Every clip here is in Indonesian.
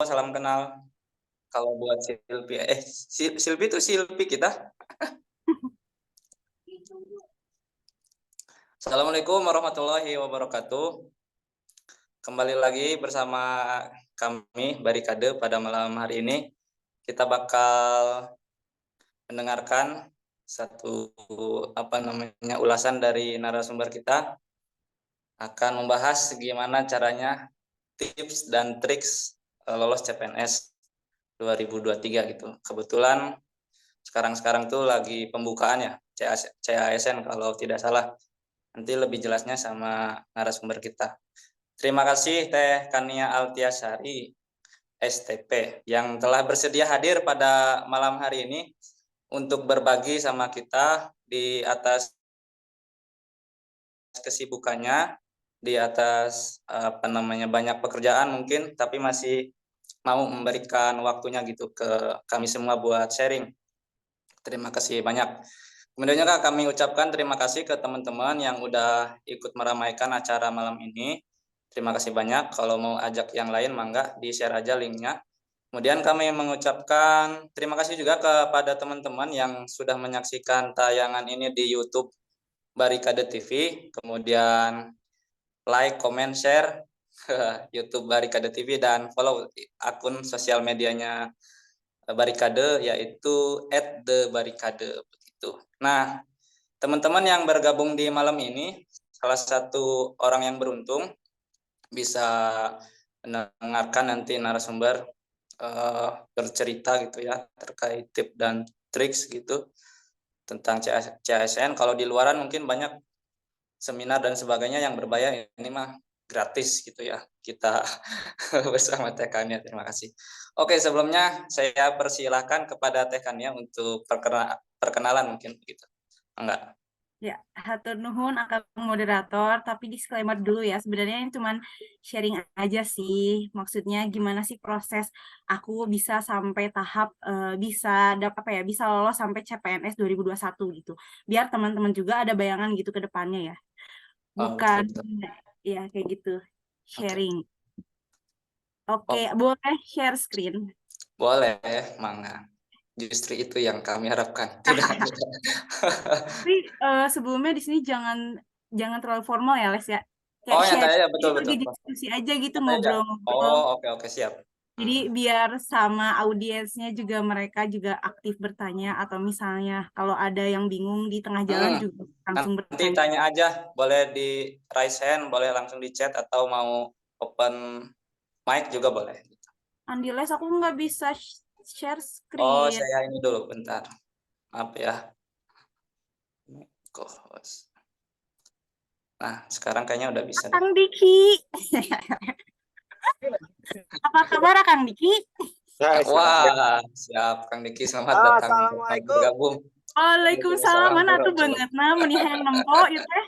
salam kenal. Kalau buat Silvi, Silvi itu Silvi kita. Assalamualaikum warahmatullahi wabarakatuh. Kembali lagi bersama kami Barikade pada malam hari ini. Kita bakal mendengarkan satu ulasan dari narasumber kita, akan membahas gimana caranya tips dan triks lolos CPNS 2023 gitu. Kebetulan sekarang tuh lagi pembukaan ya, CASN kalau tidak salah. Nanti lebih jelasnya sama narasumber kita. Terima kasih Teh Kania Altiasari, STP, yang telah bersedia hadir pada malam hari ini untuk berbagi sama kita di atas kesibukannya, di atas banyak pekerjaan mungkin, tapi masih mau memberikan waktunya gitu ke kami semua buat sharing. Terima kasih banyak. Kemudian juga kami ucapkan terima kasih ke teman-teman yang udah ikut meramaikan acara malam ini. Terima kasih banyak. Kalau mau ajak yang lain, mangga di-share aja linknya. Kemudian kami mengucapkan terima kasih juga kepada teman-teman yang sudah menyaksikan tayangan ini di YouTube Barikade TV. Kemudian like, comment, share YouTube Barikade TV dan follow akun sosial medianya Barikade, yaitu @thebarikade begitu. Nah, teman-teman yang bergabung di malam ini, salah satu orang yang beruntung bisa mendengarkan nanti narasumber bercerita gitu ya terkait tips dan triks gitu tentang CASN. Kalau di luaran mungkin banyak seminar dan sebagainya yang berbayar, ini mah gratis gitu ya kita bersama Teh Kania. Terima kasih. Oke, sebelumnya saya persilahkan kepada Teh Kania untuk perkenalan mungkin begitu. Enggak. Ya, hatur nuhun akang moderator, tapi disclaimer dulu ya, sebenarnya ini cuman sharing aja sih. Maksudnya gimana sih proses aku bisa sampai tahap bisa bisa lolos sampai CPNS 2021 gitu. Biar teman-teman juga ada bayangan gitu ke depannya ya. Oh, betul, Bukan betul. ya kayak gitu. Oke. Sharing. Oke, boleh share screen. Boleh, mangga. Justru itu yang kami harapkan. Tidak. Tapi sebelumnya di sini jangan terlalu formal ya, Les ya. Kayak Oh, share, nyantai aja, jadi betul, betul. lagi diskusi aja gitu, Nyantai aja. ngobrol-ngobrol. Oh, oke, oke, siap. Jadi biar sama audiensnya juga mereka juga aktif bertanya, atau misalnya kalau ada yang bingung di tengah jalan juga langsung Nanti bertanya. tanya aja, boleh di raise hand, boleh langsung di chat, atau mau open mic juga boleh. Andi Les, aku nggak bisa share Oh, screen. saya ini dulu, bentar. Maaf ya. Nah, sekarang kayaknya udah bisa deh. Kang Diki. Apa kabar Kang Diki? Wah, siap Kang Diki, selamat datang, selamat Assalamualaikum. bergabung. Waalaikumsalam, mana tuh banget nah menihan yang nempo itu teh.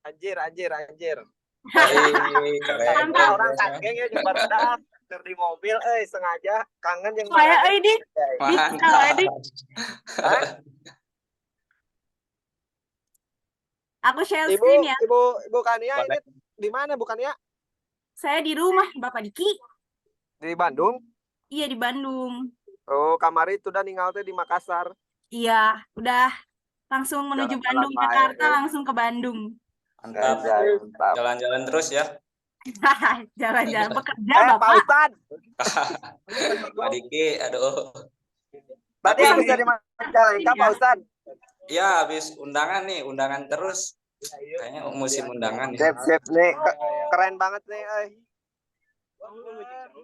Anjir. Baik, keren. Orang saking ya di barudak di mobil sengaja kangen yang Saya di Mantap. Aku share screen ya. Ibu Kania Boleh. ini di mana Bu Kania? Saya di rumah Bapak Diki. Di Bandung. Iya, di Bandung. Oh, kamari itu udah ninggal teh di Makassar. Iya, udah langsung menuju Bandung, Jakarta, langsung ke Bandung. Mantap. Jalan-jalan terus ya. Jalan-jalan bekerja Pak Bapak. Ustad. Pak Diki, aduh. Tadi habis dari Majalengka Pak Ustad. Ya, habis undangan nih, undangan terus. Kayaknya musim undangan ya. Sip nih, keren banget nih.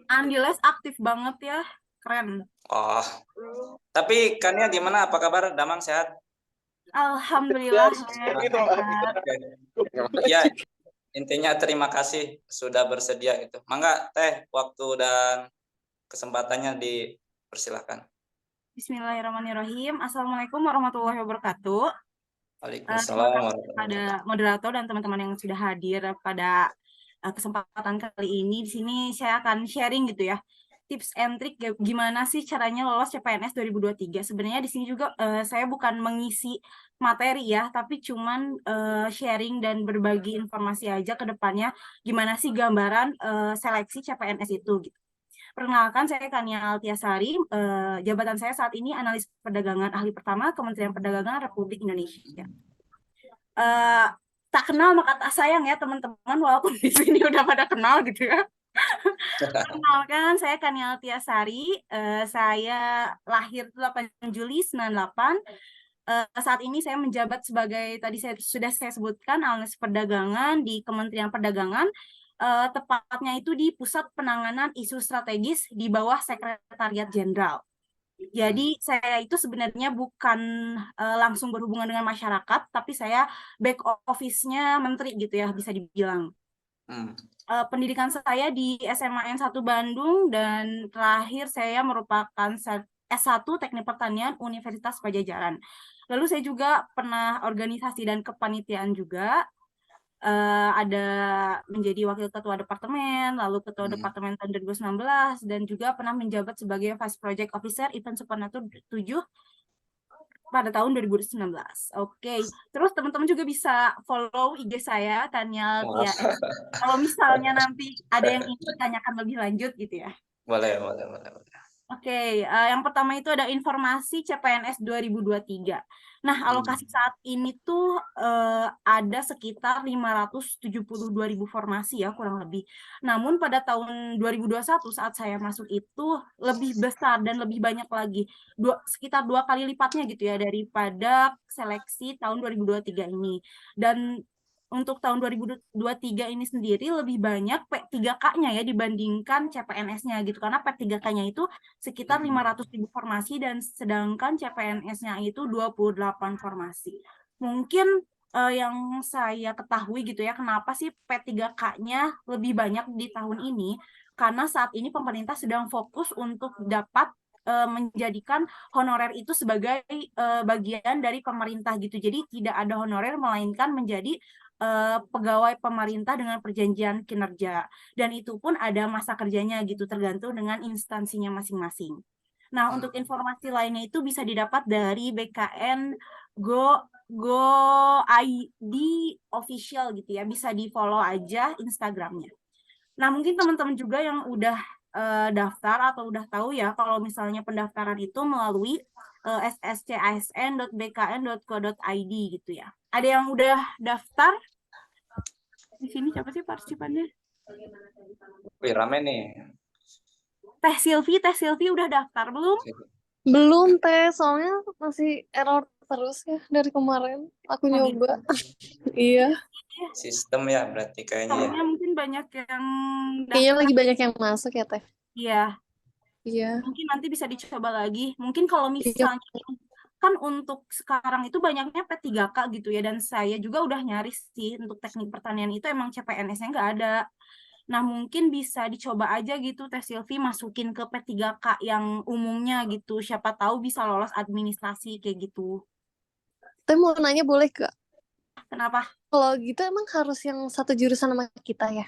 Andiles aktif banget ya, keren. Oh, tapi Kania gimana? Apa kabar? Damang sehat? Alhamdulillah. Ya, intinya terima kasih sudah bersedia itu. Mangga Teh, waktu dan kesempatannya dipersilakan. Bismillahirrahmanirrahim. Assalamualaikum warahmatullahi wabarakatuh. Waalaikumsalam. Pada moderator dan teman-teman yang sudah hadir pada kesempatan kali ini. Di sini saya akan sharing gitu ya, tips and trick gimana sih caranya lolos CPNS 2023. Sebenarnya di sini juga saya bukan mengisi materi ya, tapi cuman sharing dan berbagi informasi aja ke depannya gimana sih gambaran seleksi CPNS itu gitu. Perkenalkan, saya Kania Altiasari, jabatan saya saat ini analis perdagangan ahli pertama Kementerian Perdagangan Republik Indonesia. Tak kenal maka tak sayang ya teman-teman, walaupun di sini udah pada kenal gitu ya. Perkenalkan, saya Kania Altiasari, saya lahir 8 Juli 98. Saat ini saya menjabat sebagai, tadi sudah saya sebutkan, analis perdagangan di Kementerian Perdagangan, tepatnya itu di Pusat Penanganan Isu Strategis di bawah Sekretariat Jenderal. Jadi saya itu sebenarnya bukan langsung berhubungan dengan masyarakat, tapi saya back office-nya menteri gitu ya, bisa dibilang. Pendidikan saya di SMAN 1 Bandung, dan terakhir saya merupakan S1 Teknik Pertanian Universitas Pajajaran. Lalu saya juga pernah organisasi dan kepanitiaan juga, ada menjadi wakil ketua departemen, lalu ketua departemen tahun 2019, dan juga pernah menjabat sebagai Vice Project Officer Event Supernatur 7 pada tahun 2019. Oke, terus teman-teman juga bisa follow IG saya, Kania Tia. Kalau misalnya nanti ada yang ingin ditanyakan lebih lanjut gitu ya. Boleh. Oke, yang pertama itu ada informasi CPNS 2023. Nah, alokasi saat ini tuh ada sekitar 572.000 formasi ya, kurang lebih. Namun pada tahun 2021 saat saya masuk itu lebih besar dan lebih banyak lagi. Sekitar 2 kali lipatnya gitu ya daripada seleksi tahun 2023 ini. Dan untuk tahun 2023 ini sendiri lebih banyak P3K-nya ya dibandingkan CPNS-nya gitu. Karena P3K-nya itu sekitar 500.000 formasi, dan sedangkan CPNS-nya itu 28 formasi. Mungkin yang saya ketahui gitu ya, kenapa sih P3K-nya lebih banyak di tahun ini? Karena saat ini pemerintah sedang fokus untuk dapat menjadikan honorer itu sebagai bagian dari pemerintah gitu. Jadi tidak ada honorer, melainkan menjadi pegawai pemerintah dengan perjanjian kinerja, dan itu pun ada masa kerjanya gitu, tergantung dengan instansinya masing-masing. Nah, untuk informasi lainnya itu bisa didapat dari BKN Go ID official gitu ya, bisa di follow aja Instagramnya. Nah, mungkin teman-teman juga yang udah daftar atau udah tahu ya, kalau misalnya pendaftaran itu melalui sscisn.bkn.co.id gitu ya. Ada yang udah daftar? Di sini siapa sih partisipannya? Wih, rame nih. Teh Silvi udah daftar belum? Belum Teh, soalnya masih error terus ya dari kemarin. Aku nyoba. Iya. Sistem ya berarti kayaknya ya. Soalnya mungkin banyak yang Kayaknya lagi banyak yang masuk ya Teh. Iya. Iya. Mungkin nanti bisa dicoba lagi. Mungkin kalau misalnya kan untuk sekarang itu banyaknya P3K gitu ya, dan saya juga udah nyaris sih untuk teknik pertanian itu emang CPNS-nya nggak ada. Nah, mungkin bisa dicoba aja gitu Teh Silvi masukin ke P3K yang umumnya gitu. Siapa tahu bisa lolos administrasi kayak gitu. Teh mau nanya boleh gak? Kenapa? Kalau gitu emang harus yang satu jurusan sama kita ya?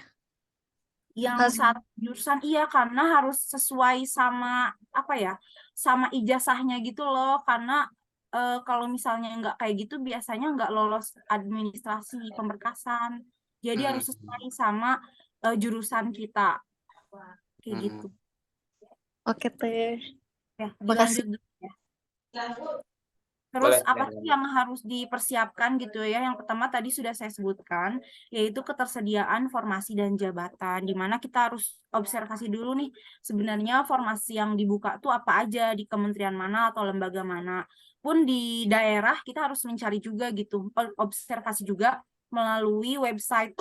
Yang satu jurusan iya, karena harus sesuai sama apa ya? Sama ijazahnya gitu loh. Karena kalau misalnya nggak kayak gitu biasanya nggak lolos administrasi pemberkasan. Jadi harus sesuai sama jurusan kita. Kayak gitu. Oke Teh. Ya, Makasih. dilanjut dulu ya. Terus Boleh, apa ya. sih yang harus dipersiapkan gitu ya? Yang pertama tadi sudah saya sebutkan, yaitu ketersediaan formasi dan jabatan, di mana kita harus observasi dulu nih, sebenarnya formasi yang dibuka tuh apa aja, di kementerian mana atau lembaga mana. Pun di daerah kita harus mencari juga gitu, observasi juga melalui website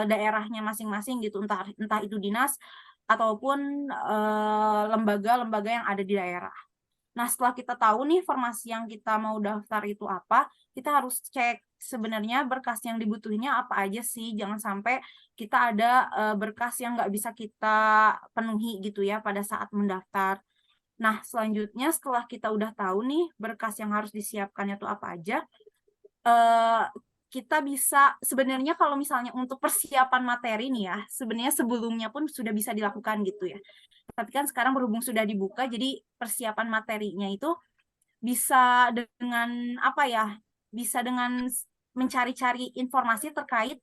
daerahnya masing-masing gitu, entah itu dinas ataupun lembaga-lembaga yang ada di daerah. Nah, setelah kita tahu nih formasi yang kita mau daftar itu apa, kita harus cek sebenarnya berkas yang dibutuhinnya apa aja sih. Jangan sampai kita ada berkas yang nggak bisa kita penuhi gitu ya pada saat mendaftar. Nah, selanjutnya setelah kita udah tahu nih berkas yang harus disiapkannya itu apa aja, kita bisa sebenarnya kalau misalnya untuk persiapan materi nih ya, sebenarnya sebelumnya pun sudah bisa dilakukan gitu ya. Tapi kan sekarang berhubung sudah dibuka, jadi persiapan materinya itu bisa dengan apa ya, bisa dengan mencari-cari informasi terkait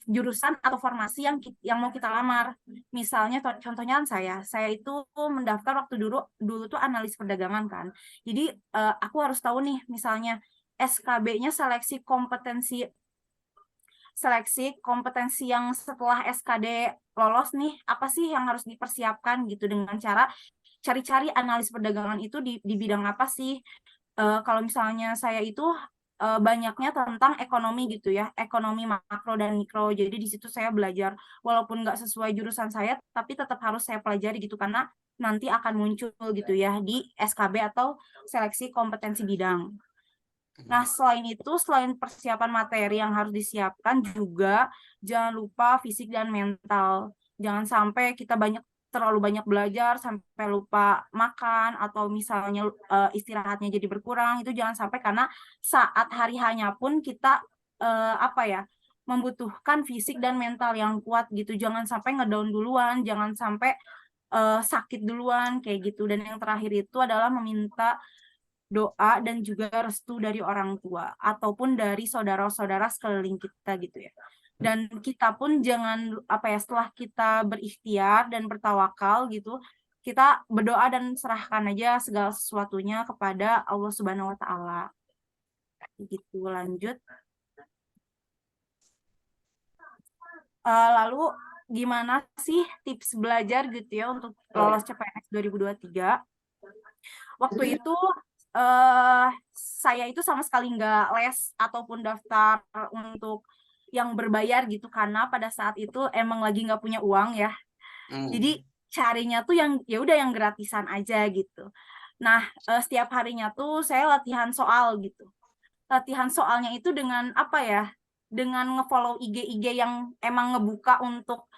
jurusan atau formasi yang mau kita lamar. Misalnya contohnya kan saya itu mendaftar waktu dulu tuh analis perdagangan kan. Jadi aku harus tahu nih misalnya SKB-nya seleksi kompetensi yang setelah SKD lolos nih, apa sih yang harus dipersiapkan gitu, dengan cara cari-cari analis perdagangan itu di bidang apa sih. Kalau misalnya saya itu banyaknya tentang ekonomi gitu ya, ekonomi makro dan mikro. Jadi di situ saya belajar, walaupun nggak sesuai jurusan saya, tapi tetap harus saya pelajari gitu, karena nanti akan muncul gitu ya di SKB atau seleksi kompetensi bidang. Nah, selain persiapan materi yang harus disiapkan, juga jangan lupa fisik dan mental. Jangan sampai kita terlalu banyak belajar sampai lupa makan, atau misalnya istirahatnya jadi berkurang. Itu jangan sampai, karena saat hari hanya pun kita membutuhkan fisik dan mental yang kuat gitu. Jangan sampai ngedown duluan, jangan sampai sakit duluan kayak gitu. Dan yang terakhir itu adalah meminta doa dan juga restu dari orang tua ataupun dari saudara-saudara sekeliling kita gitu ya. Dan kita pun jangan setelah kita berikhtiar dan bertawakal gitu, kita berdoa dan serahkan aja segala sesuatunya kepada Allah Subhanahu wa taala. Gitu, lanjut. Lalu gimana sih tips belajar gitu ya untuk lolos CPNS 2023? Waktu itu saya itu sama sekali nggak les ataupun daftar untuk yang berbayar gitu, karena pada saat itu emang lagi nggak punya uang ya. Jadi carinya tuh yang ya udah yang gratisan aja gitu. Nah, setiap harinya tuh saya latihan soal gitu. Latihan soalnya itu dengan dengan ngefollow IG yang emang ngebuka untuk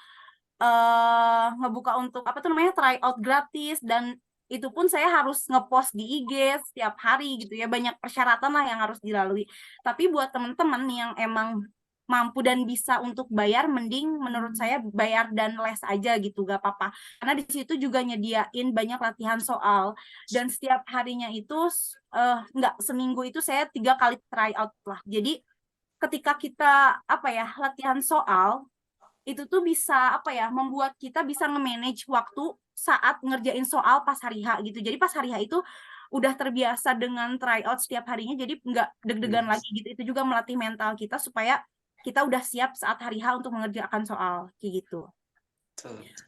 tryout gratis, dan itu pun saya harus ngepost di IG setiap hari gitu ya. Banyak persyaratan lah yang harus dilalui. Tapi buat teman-teman yang emang mampu dan bisa untuk bayar, mending menurut saya bayar dan les aja gitu, gak apa-apa. Karena di situ juga nyediain banyak latihan soal, dan setiap harinya itu seminggu itu saya 3 kali tryout lah. Jadi ketika kita latihan soal itu tuh bisa membuat kita bisa nge-manage waktu saat ngerjain soal pas hari H gitu. Jadi pas hari H itu udah terbiasa dengan tryout setiap harinya, jadi nggak deg-degan lagi gitu. Itu juga melatih mental kita supaya kita udah siap saat hari H untuk mengerjakan soal kayak gitu.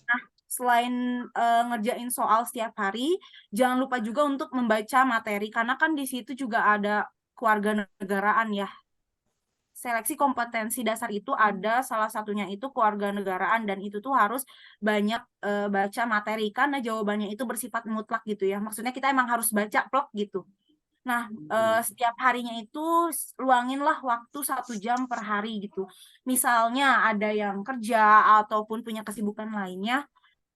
Nah, selain ngerjain soal setiap hari, jangan lupa juga untuk membaca materi, karena kan di situ juga ada kewarganegaraan ya. Seleksi kompetensi dasar itu ada salah satunya itu kewarganegaraan, dan itu tuh harus banyak baca materi, karena jawabannya itu bersifat mutlak gitu ya. Maksudnya kita emang harus baca plek gitu. Nah, setiap harinya itu luanginlah waktu 1 jam per hari gitu. Misalnya ada yang kerja ataupun punya kesibukan lainnya,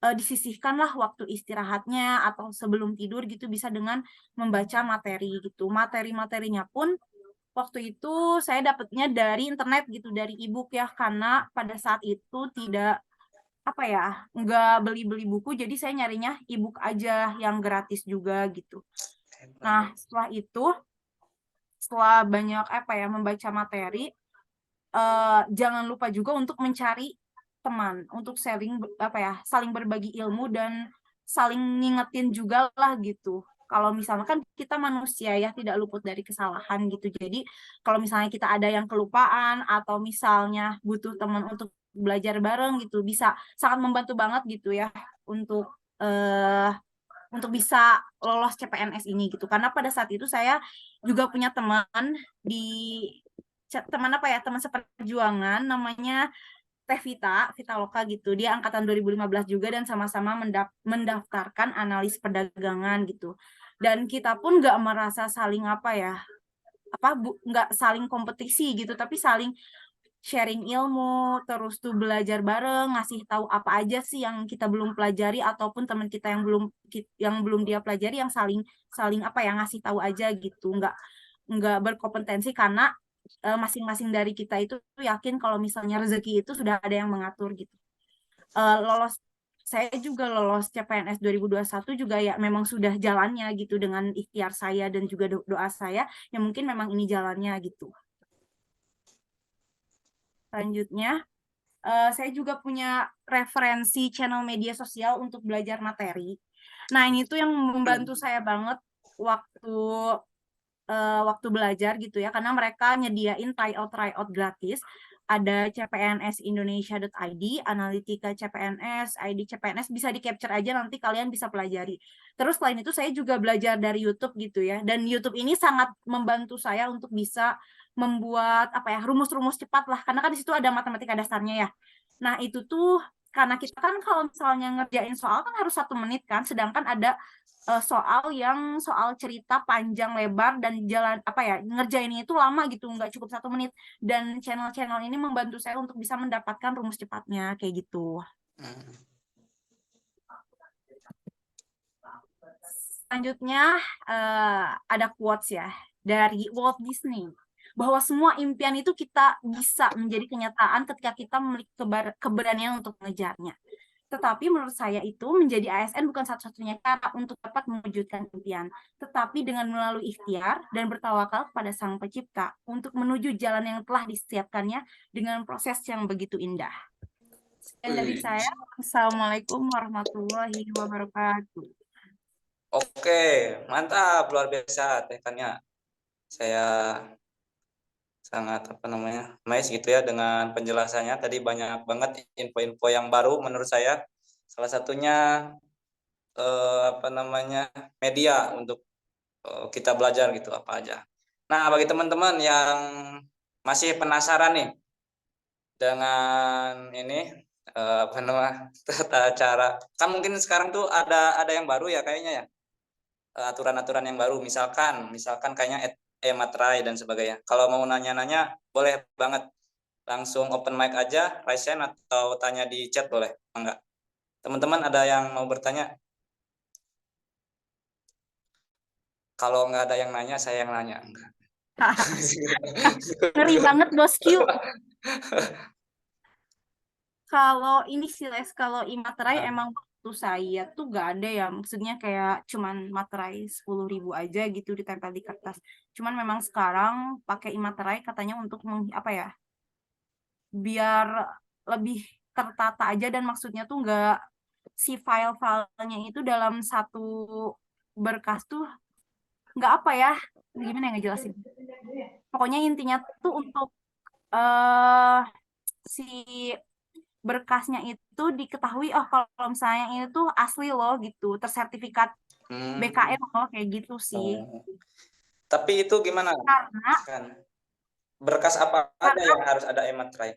disisihkanlah waktu istirahatnya atau sebelum tidur gitu, bisa dengan membaca materi gitu. Materi-materinya pun waktu itu saya dapatnya dari internet gitu, dari ebook ya, karena pada saat itu tidak nggak beli buku, jadi saya nyarinya ebook aja yang gratis juga gitu. Nah, setelah banyak membaca materi, jangan lupa juga untuk mencari teman untuk saling berbagi ilmu dan saling ngingetin juga lah gitu. Kalau misalnya kan kita manusia ya, tidak luput dari kesalahan gitu. Jadi kalau misalnya kita ada yang kelupaan atau misalnya butuh teman untuk belajar bareng gitu, bisa sangat membantu banget gitu ya untuk bisa lolos CPNS ini gitu. Karena pada saat itu saya juga punya teman teman seperjuangan, namanya Teh Vita Loka gitu. Dia angkatan 2015 juga, dan sama-sama mendaftarkan analis perdagangan gitu. Dan kita pun nggak merasa saling nggak saling kompetisi gitu, tapi saling sharing ilmu, terus tuh belajar bareng, ngasih tahu apa aja sih yang kita belum pelajari, ataupun teman kita yang belum dia pelajari, yang saling ngasih tahu aja gitu. Nggak berkompetensi, karena masing-masing dari kita itu yakin kalau misalnya rezeki itu sudah ada yang mengatur gitu. Lolos saya juga lolos CPNS 2021 juga ya memang sudah jalannya gitu dengan ikhtiar saya dan juga doa saya, ya mungkin memang ini jalannya gitu. Selanjutnya, saya juga punya referensi channel media sosial untuk belajar materi. Nah, ini tuh yang membantu saya banget waktu belajar gitu ya, karena mereka nyediain tryout gratis. Ada cpnsindonesia.id, Analitika CPNS, ID CPNS, bisa di-capture aja, nanti kalian bisa pelajari. Terus selain itu saya juga belajar dari YouTube gitu ya, dan YouTube ini sangat membantu saya untuk bisa membuat apa ya, rumus-rumus cepat lah, karena kan di situ ada matematika dasarnya ya. Nah, itu tuh karena kita kan kalau misalnya ngerjain soal kan harus 1 menit kan, sedangkan ada soal cerita panjang lebar dan jalan apa ya, ngerjainnya itu lama gitu, nggak cukup 1 menit, dan channel-channel ini membantu saya untuk bisa mendapatkan rumus cepatnya kayak gitu. Selanjutnya ada quotes ya dari Walt Disney, bahwa semua impian itu kita bisa menjadi kenyataan ketika kita memiliki keberanian untuk mengejarnya. Tetapi menurut saya itu menjadi ASN bukan satu-satunya cara untuk dapat mewujudkan impian, tetapi dengan melalui ikhtiar dan bertawakal kepada Sang Pencipta untuk menuju jalan yang telah disiapkannya dengan proses yang begitu indah. Sekian dari saya. Assalamualaikum warahmatullahi wabarakatuh. Oke, mantap, luar biasa tekannya. Saya sangat amazed gitu ya dengan penjelasannya. Tadi banyak banget info-info yang baru menurut saya. Salah satunya media untuk kita belajar gitu apa aja. Nah, bagi teman-teman yang masih penasaran nih dengan ini tata cara, kan mungkin sekarang tuh ada yang baru ya kayaknya ya, aturan-aturan yang baru, misalkan kayaknya e-materai dan sebagainya. Kalau mau nanya-nanya boleh banget, langsung open mic aja, raise hand atau tanya di chat boleh, enggak? Teman-teman ada yang mau bertanya? Kalau nggak ada yang nanya, saya yang nanya. Enggak. Ngeri banget bosku. Kalau ini sih Les, kalau imaterai emang waktu saya tuh nggak ada ya, maksudnya kayak cuman materai 10.000 aja gitu ditempel di kertas. Cuman memang sekarang pakai imaterai katanya untuk apa ya, biar lebih tertata aja, dan maksudnya tuh nggak, si file-filenya itu dalam satu berkas tuh nggak apa ya, gimana ya ngejelasin. Pokoknya intinya tuh untuk si berkasnya itu diketahui, oh kalau misalnya ini tuh asli loh gitu, tersertifikat BKN loh, kayak gitu sih. Tapi itu gimana? Karena Berkas apa aja yang harus ada e-materai?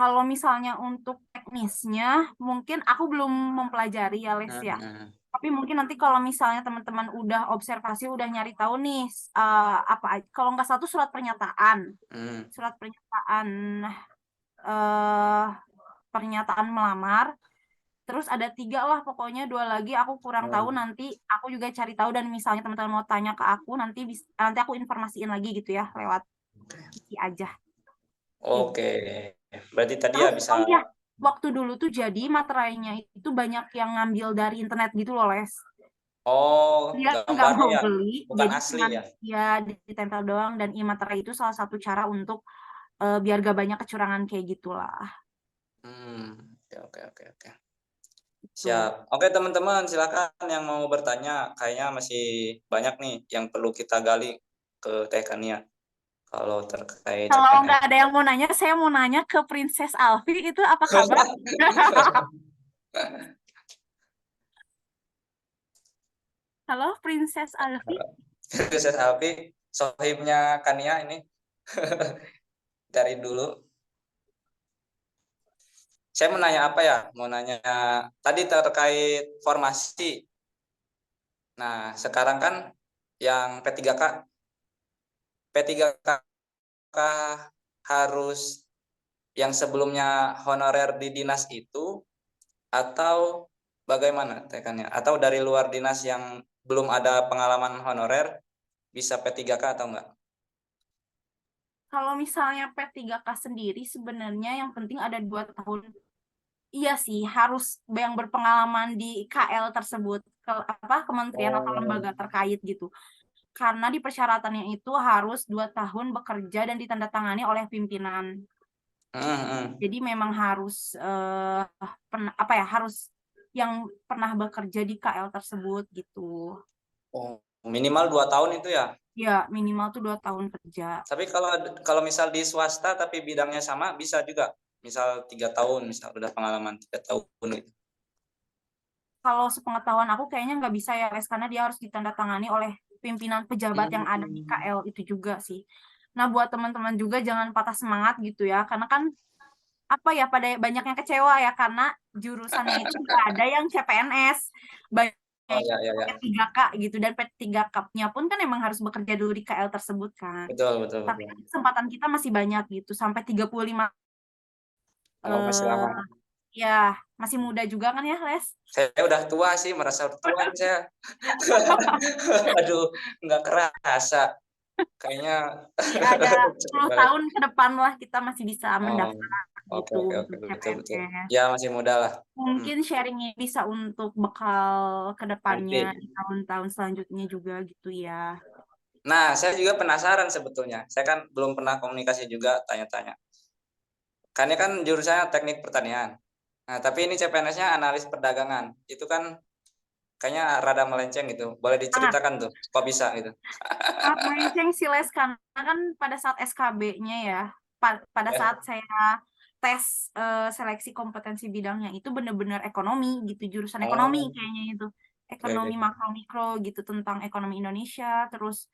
kalau misalnya untuk teknisnya mungkin aku belum mempelajari ya Les ya. Tapi mungkin nanti kalau misalnya teman-teman udah observasi, udah nyari tahu nih apa, kalau nggak salah tuh surat pernyataan. Surat pernyataan pernyataan melamar. Terus ada 3 lah pokoknya, 2 lagi aku kurang tahu, nanti aku juga cari tahu, dan misalnya teman-teman mau tanya ke aku nanti aku informasiin lagi gitu ya lewat isi aja. Oke. Berarti tadi ya Terus bisa. oh iya, waktu dulu tuh jadi materainya itu banyak yang ngambil dari internet gitu loh Les. Oh, Dia nggak gambarnya mau ya, beli, bukan jadi asli cuman ya? ya ditempel doang, dan e-materai itu salah satu cara untuk biar gak banyak kecurangan kayak gitulah. Oke. Siap. Oke teman-teman, silakan yang mau bertanya. Kayaknya masih banyak nih yang perlu kita gali ke Tekania kalau terkait Kalau CPNS. nggak ada yang mau nanya, saya mau nanya ke Princess Alfi, itu apa kabar? Halo Princess Alfi. Princess Alfi, sohibnya Kania ini dari dulu. Saya mau nanya apa ya? Mau nanya tadi terkait formasi. Nah, sekarang kan yang P3K harus yang sebelumnya honorer di dinas itu, atau bagaimana tekannya? Atau dari luar dinas yang belum ada pengalaman honorer bisa P3K atau enggak? Kalau misalnya P3K sendiri sebenarnya yang penting ada 2 tahun iya sih harus yang berpengalaman di KL tersebut, kementerian atau Oh. lembaga terkait gitu. Karena di persyaratannya itu harus 2 tahun bekerja dan ditandatangani oleh pimpinan. Jadi memang harus harus yang pernah bekerja di KL tersebut gitu. Oh, minimal 2 tahun itu ya. Ya, minimal tuh 2 tahun kerja. Tapi kalau misal di swasta tapi bidangnya sama bisa juga. Misal 3 tahun, misal udah pengalaman 3 tahun gitu. Kalau sepengetahuan aku kayaknya nggak bisa ya, Les, karena dia harus ditandatangani oleh pimpinan pejabat yang ada di KL itu juga sih. Nah, buat teman-teman juga jangan patah semangat gitu ya, karena kan pada banyak yang kecewa ya karena jurusannya itu nggak ada yang CPNS. Banyak Oh ya ya ya. P3K gitu, dan P3K-nya pun kan emang harus bekerja dulu di KL tersebut kan. Betul betul Tapi betul. kesempatan kita masih banyak gitu, sampai 35 Oh, masih lama. ya, masih muda juga kan ya, Les? Saya udah tua sih, merasa tua saya. Aduh, nggak kerasa. Kayaknya Masih ada 10 tahun ke depan lah kita masih bisa Oh, mendaftar oke gitu oke oke, untuk betul betul. CPNS. Ya masih muda lah. Mungkin sharingnya bisa untuk bekal ke depannya Nanti. di tahun-tahun selanjutnya juga gitu ya. Nah, saya juga penasaran sebetulnya. Saya kan belum pernah komunikasi juga tanya-tanya. Kan ini kan jurusannya teknik pertanian. Nah, tapi ini CPNS-nya analis perdagangan. Itu kan kayaknya rada melenceng gitu. Boleh diceritakan tuh, kok bisa gitu? Sangat melenceng sih, Les, karena kan pada saat SKB-nya ya, pada Ya. saat saya tes seleksi kompetensi bidangnya itu benar-benar ekonomi gitu, jurusan ekonomi kayaknya itu. Ekonomi oke. makro mikro gitu, tentang ekonomi Indonesia, terus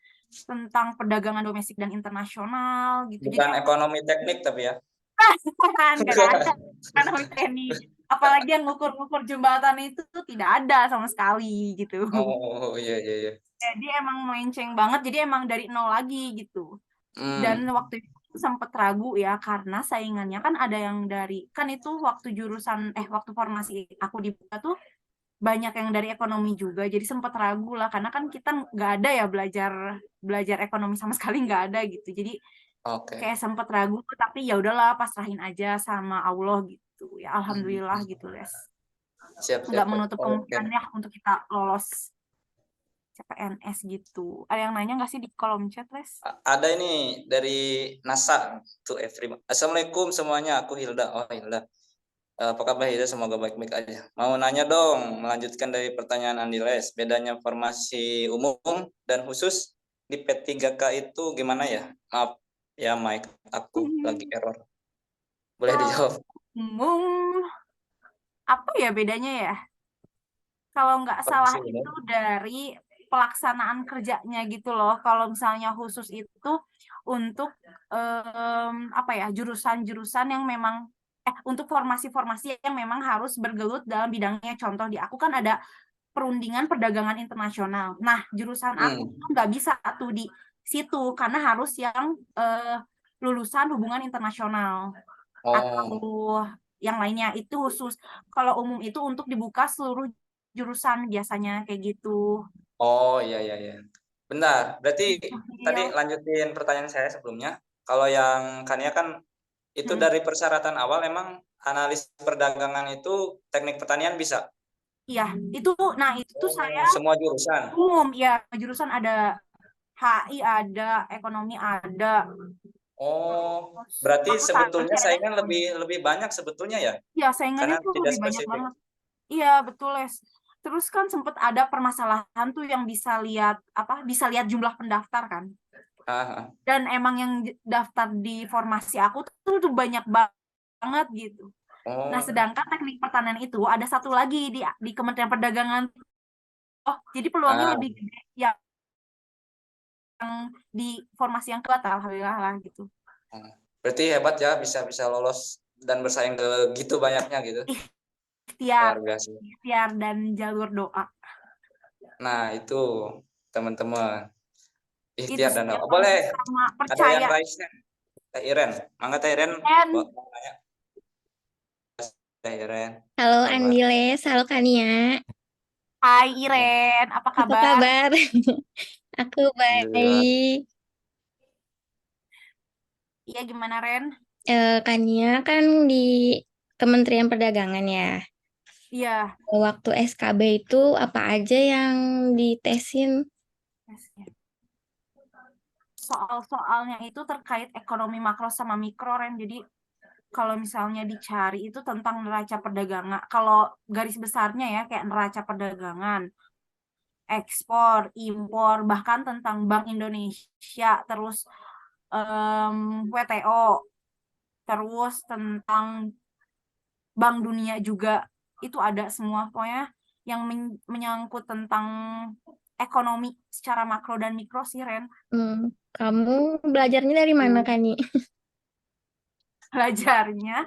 tentang perdagangan domestik dan internasional gitu. Jadi Bukan ekonomi teknik tapi ya. nggak ada ekonomi teknik. Apalagi yang ngukur-ngukur jembatan itu tuh tidak ada sama sekali gitu. Oh, iya iya iya. Jadi emang melenceng banget, jadi emang dari nol lagi gitu. Dan waktu itu sempet ragu ya, karena saingannya kan ada yang dari, kan itu waktu formasi aku dibuka tuh banyak yang dari ekonomi juga, jadi sempet ragu lah, karena kan kita nggak ada ya belajar ekonomi sama sekali, nggak ada gitu. Jadi Oke. kayak sempet ragu, tapi ya udahlah pasrahin aja sama Allah gitu. Ya alhamdulillah gitu, Les. Siap siap. Nggak menutup Oke. kemungkinan ya untuk kita lolos CPNS gitu. Ada yang nanya nggak sih di kolom chat, Les? Ada ini dari NASA to everyone. Assalamualaikum semuanya, aku Hilda. Oh Hilda. Apa kabar Hilda? Semoga baik-baik aja. Mau nanya dong, melanjutkan dari pertanyaan Andiles, bedanya formasi umum dan khusus di P3K itu gimana ya? Maaf ya, mic aku lagi error. Boleh dijawab? Umum, apa ya bedanya ya? Kalau nggak salah Formasi itu umum. dari pelaksanaan kerjanya gitu loh. Kalau misalnya khusus itu untuk jurusan-jurusan yang memang untuk formasi-formasi yang memang harus bergelut dalam bidangnya. Contoh di aku kan ada perundingan perdagangan internasional. Nah, jurusan aku tuh nggak bisa tuh di situ karena harus yang lulusan hubungan internasional atau yang lainnya itu khusus. Kalau umum itu untuk dibuka seluruh jurusan biasanya kayak gitu. Oh iya iya iya. Bentar, berarti tadi Iya. lanjutin pertanyaan saya sebelumnya. Kalau yang Kania kan itu dari persyaratan awal emang analis perdagangan itu teknik pertanian bisa. Iya, itu tuh saya Semua jurusan. umum ya, jurusan ada HI ada, ekonomi ada. Oh, berarti sebetulnya Masih ada saingan lebih banyak sebetulnya ya? ya saingannya Karena tuh tidak lebih banyak spesifik. banget. Iya, betul, Les. Terus kan sempat ada permasalahan tuh yang bisa lihat jumlah pendaftar kan. Dan emang yang daftar di formasi aku tuh banyak banget gitu. Nah, sedangkan teknik pertanian itu ada satu lagi di Kementerian Perdagangan. Oh, jadi peluangnya lebih gede yang di formasi yang kedua, alhamdulillah lah gitu. Berarti hebat ya bisa lolos dan bersaing ke gitu banyaknya gitu. Ikhtiar, Luar biasa. ikhtiar dan jalur doa. Nah, itu teman-teman. Itu Ikhtiar dan sih doa. Boleh. sama Ada yang percaya. raise nya. Teh Iren. Mangga Teh Iren. Mau nanya. Teh Iren. Halo Andiles, halo Kania. Hai Iren, apa Apa kabar? kabar? Aku baik. Iya, gimana Ren? Kania kan di Kementerian Perdagangan ya. Iya, Waktu SKB itu apa aja yang ditesin? tesnya. Soal-soalnya itu terkait ekonomi makro sama mikro, Ren. Jadi kalau misalnya dicari itu tentang neraca perdagangan. Kalau garis besarnya ya kayak neraca perdagangan, ekspor, impor, bahkan tentang Bank Indonesia, terus WTO, terus tentang Bank Dunia juga itu ada semua pokoknya yang menyangkut tentang ekonomi secara makro dan mikro sih, Ren. Kamu belajarnya dari mana, Kani? Belajarnya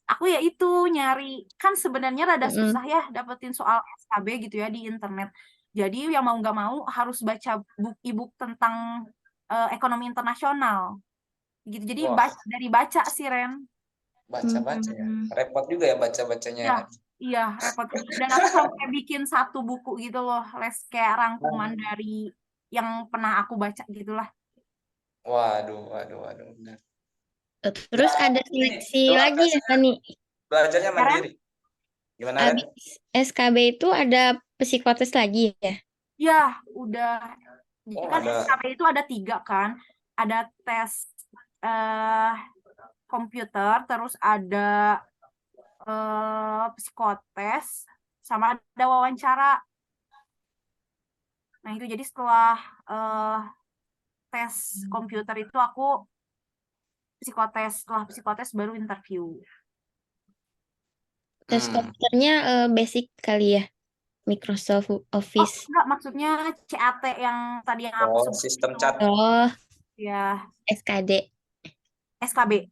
aku ya itu nyari, kan sebenarnya rada susah ya dapetin soal SKB gitu ya di internet. Jadi yang mau nggak mau harus baca e-book tentang ekonomi internasional gitu. Jadi Wah, dari baca sih, Ren. baca-baca ya. Repot juga ya baca-bacanya. Ya, iya repot. Dan aku sampai bikin satu buku gitu loh, kayak rangkuman dari yang pernah aku baca gitulah. Waduh. Benar. Terus ada Ini seleksi lagi ya, Kani? belajarnya Ya, Ren? mandiri. Gimana, Ren? Habis SKB itu ada psikotes lagi ya? Ya, udah. Jadi Oh, kan ada. SKB itu ada 3 kan. Ada tes komputer, terus ada psikotes, sama ada wawancara. Nah itu jadi setelah tes komputer itu aku psikotes, setelah psikotes baru interview. Tes komputernya basic kali ya? Microsoft Office. Enggak, maksudnya CAT yang tadi yang aku sebut Sistem itu. chat. Oh, Ya, SKD. SKB.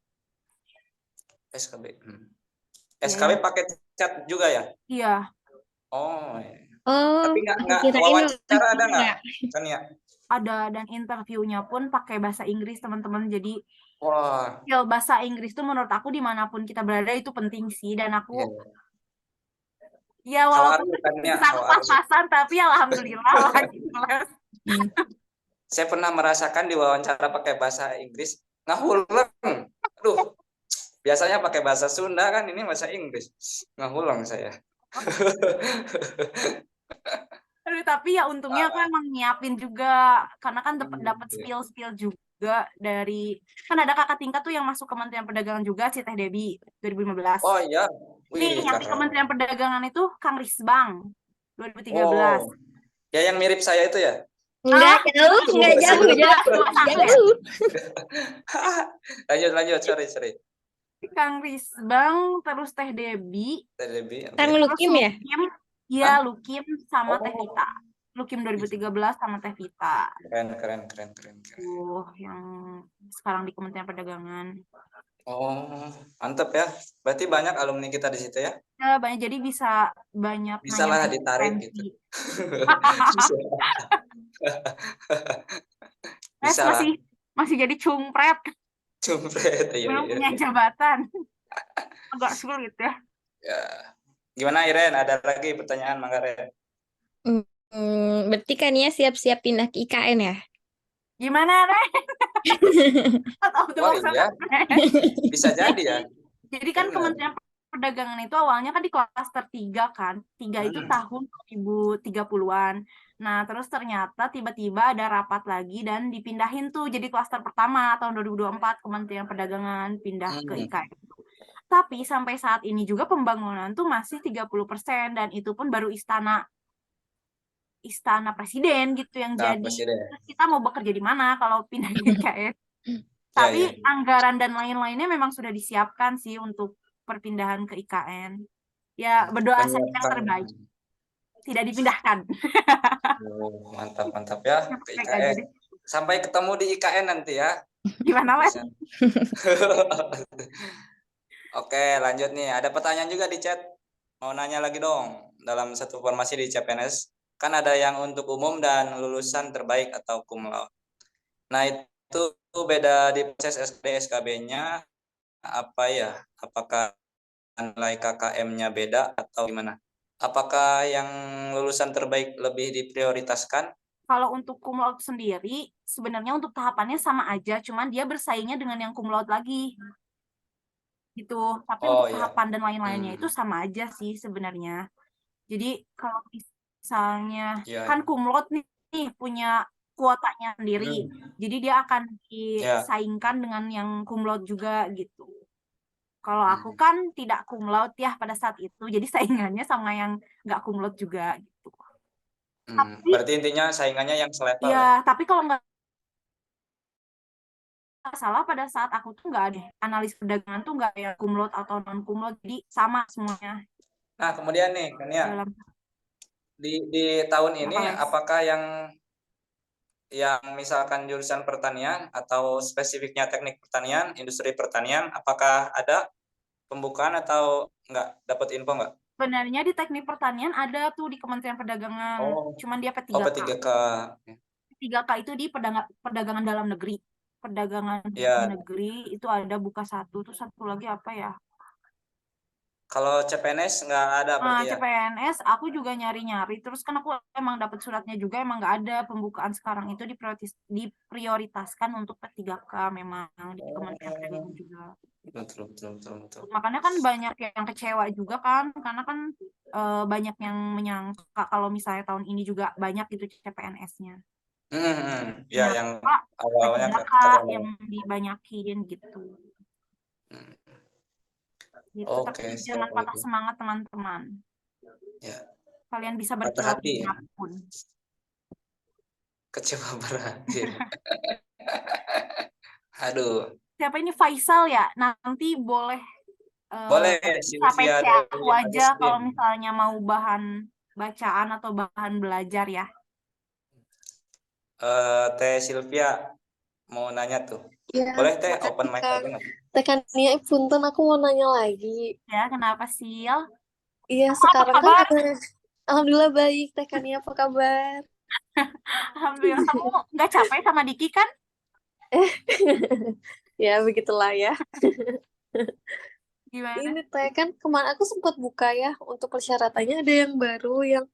SKB. Ya, SKB yang- pakai chat juga ya? Iya, Oh, iya. Oh, Tapi nggak kirain wawancara ada enggak. nggak? Kan ya. ada, dan interviewnya pun pakai bahasa Inggris, teman-teman. Jadi Wah, skill bahasa Inggris tuh menurut aku dimanapun kita berada itu penting sih. Dan aku iya. ya walaupun Hawaru kan ya, sangat hawaru. pas-pasan, tapi alhamdulillah lagi les. Saya pernah merasakan di wawancara pakai bahasa Inggris, ngahuleng. Aduh, biasanya pakai bahasa Sunda kan, ini bahasa Inggris. Ngahuleng saya. Aduh, tapi ya untungnya aku emang nyiapin juga, karena kan dapat Iya. skill juga dari, kan ada kakak tingkat tuh yang masuk Kementerian Perdagangan juga, si Teh Debi 2015. Oh iya. Nih, Wih, yang di kakak. Kementerian Perdagangan itu Kang Risbang 2013. Oh. Ya yang mirip saya itu ya? Enggak jauh, enggak jauh, jauh. Lanjut, sorry. Kang Risbang, terus Teh Debi, Debbie, Kang oke. terus Lukim ya? Lukim, iya Hah? Lukim sama Teh Oh. Vita. Lukim 2013 sama Teh Vita. Keren. Yang sekarang di Kementerian Perdagangan. Oh, mantep ya. Berarti banyak alumni kita di situ ya? Ya, banyak, jadi bisa banyak Bisa lah nanya ditarik referensi. gitu. Les Bisa lah. masih jadi cumpret, Cumpret. belum Iya. punya jabatan. Agak sulit ya. Ya. Gimana Iren? Ada lagi pertanyaan, Mangga Ren? Berarti kan ya siap-siap pindah ke IKN ya? Gimana, Ren? Oh iya, bisa jadi ya. Jadi kan Benar. Kementerian Perdagangan itu awalnya kan di klaster 3 kan. 3 itu tahun 2030-an. Nah, terus ternyata tiba-tiba ada rapat lagi dan dipindahin tuh jadi klaster pertama tahun 2024, Kementerian Perdagangan pindah ke IKN. Tapi sampai saat ini juga pembangunan tuh masih 30%, dan itu pun baru istana presiden gitu yang Nah, jadi. presiden. Terus kita mau bekerja di mana kalau pindah ke IKN? Tapi Ya. anggaran dan lain-lainnya memang sudah disiapkan sih untuk perpindahan ke IKN. Ya, berdoa saja yang terbaik. Tidak dipindahkan. Oh, mantap ya ke Baik aja IKN. deh. Sampai ketemu di IKN nanti ya. Gimana, Les? Oke, lanjut nih. Ada pertanyaan juga di chat. Mau nanya lagi dong. Dalam satu formasi di CPNS, kan ada yang untuk umum dan lulusan terbaik atau cum laude. Nah, itu beda di proses SD SKB-nya apa ya? Apakah nilai KKM-nya beda atau gimana? Apakah yang lulusan terbaik lebih diprioritaskan? Kalau untuk cum laude sendiri, sebenarnya untuk tahapannya sama aja, cuman dia bersaingnya dengan yang cum laude lagi. gitu. Tapi Oh untuk iya. tahapan dan lain-lainnya itu Hmm. sama aja sih sebenarnya. Jadi kalau misalnya Iya. kan kumlot nih punya kuotanya sendiri. Hmm. Jadi dia akan Ya. disaingkan dengan yang kumlot juga gitu. Kalau aku Hmm. kan tidak kumlot ya pada saat itu. Jadi saingannya sama yang nggak kumlot juga gitu. Tapi Berarti intinya saingannya yang selevel ya? ya, tapi kalau nggak salah pada saat aku tuh nggak ada analis perdagangan tuh nggak ada kumlot atau non kumlot. Jadi sama semuanya Nah, kemudian nih, kan ya, dalam di tahun ini berapa les. apakah yang misalkan jurusan pertanian atau spesifiknya teknik pertanian, industri pertanian, apakah ada pembukaan atau enggak? Dapat info enggak? Sebenarnya di teknik pertanian ada tuh di Kementerian Perdagangan. Oh. Cuman dia Oh, P3K. P3K. 3K itu di perdagangan dalam negeri. Perdagangan Ya, dalam negeri itu ada buka satu, tuh satu lagi apa ya? kalau CPNS enggak ada Nah, berarti ya? CPNS aku juga nyari-nyari. Terus kan aku emang dapat suratnya juga, emang nggak ada pembukaan sekarang itu diprioritaskan untuk P3K memang di Kementerian Perdagangan juga. Betul. Makanya kan banyak yang kecewa juga kan, karena kan banyak yang menyangka kalau misalnya tahun ini juga banyak itu CPNS-nya. Ya, yang awalnya P3K katanya. yang dibanyakin gitu. Gitu. Oke, Tapi siap jangan kalau patah gitu. semangat teman-teman. Ya, Kalian bisa patah berkilau hati ya. dimanapun. Kecewa berarti. Aduh. Siapa ini Faisal ya? Nanti boleh Boleh bisa Sylvia PC dari aku aja Agustin. kalau misalnya mau bahan bacaan atau bahan belajar ya. Teh Sylvia mau nanya tuh. Ya, Boleh Teh makasih open mic Kak. aja nggak? Teh Kania, punten aku mau nanya lagi. Ya, kenapa sih? Iya, Apa sekarang kan kabar? ada. Alhamdulillah baik, Teh Kania apa kabar? Alhamdulillah, kamu nggak capek sama Diki kan? Ya, begitulah ya. Gimana? Ini Teh, kan kemarin aku sempat buka ya, untuk persyaratannya ada yang baru yang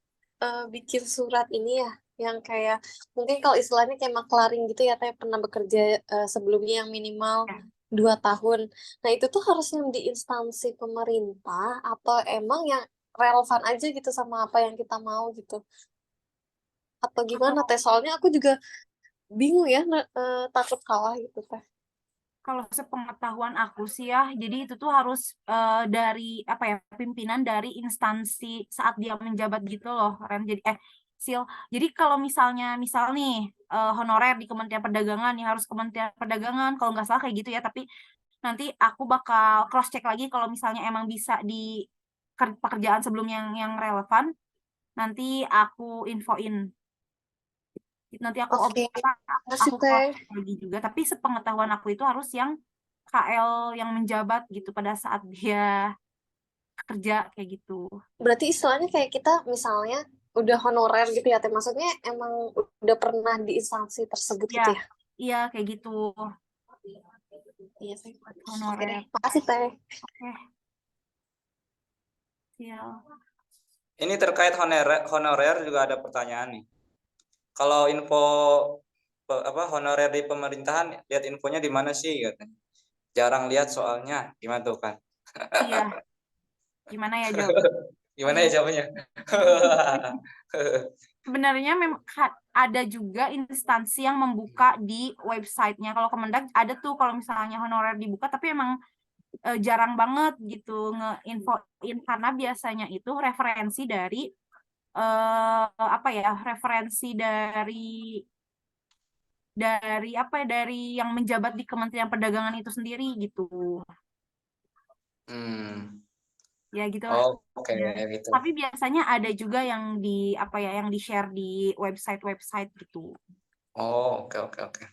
bikin surat ini ya, yang kayak mungkin kalau istilahnya kayak maklaring gitu ya, Teh pernah bekerja sebelumnya yang minimal Ya. 2 tahun. Nah, itu tuh harus yang di instansi pemerintah atau emang yang relevan aja gitu sama apa yang kita mau gitu. Atau gimana Teh? Soalnya aku juga bingung ya, takut kalah gitu Teh. Kalau sepengetahuan aku sih ya, jadi itu tuh harus dari apa ya, pimpinan dari instansi saat dia menjabat gitu loh, Ren. Jadi Sil. Jadi kalau misal nih honorer di Kementerian Perdagangan ya harus Kementerian Perdagangan kalau nggak salah kayak gitu ya. Tapi nanti aku bakal cross check lagi kalau misalnya emang bisa di pekerjaan sebelum yang relevan, nanti aku infoin. Nanti aku Oke, makasih aku Teh. cross lagi juga. Tapi sepengetahuan aku itu harus yang KL yang menjabat gitu pada saat dia kerja kayak gitu. Berarti istilahnya kayak kita misalnya udah honorer gitu ya Teh. Maksudnya emang udah pernah di instansi tersebut Ya, gitu ya? iya kayak gitu. Iya Teh. Oke deh, Honorer. makasih Teh. Oke. Sial. Ini terkait honorer juga ada pertanyaan nih. Kalau info honorer di pemerintahan, lihat infonya di mana sih katanya? Jarang lihat soalnya. Gimana tuh kan? Iya. Gimana ya jawabannya? Gimana ya jawabnya? Sebenarnya memang ada juga instansi yang membuka di websitenya. Kalau Kemendag ada tuh kalau misalnya honorer dibuka, tapi emang jarang banget gitu ngeinfoin karena biasanya itu referensi dari apa ya, referensi dari apa ya, dari yang menjabat di Kementerian Perdagangan itu sendiri gitu. Ya gitu lah. Oke, Ya. gitu. Tapi biasanya ada juga yang di apa ya, yang di-share di website gitu. Oke.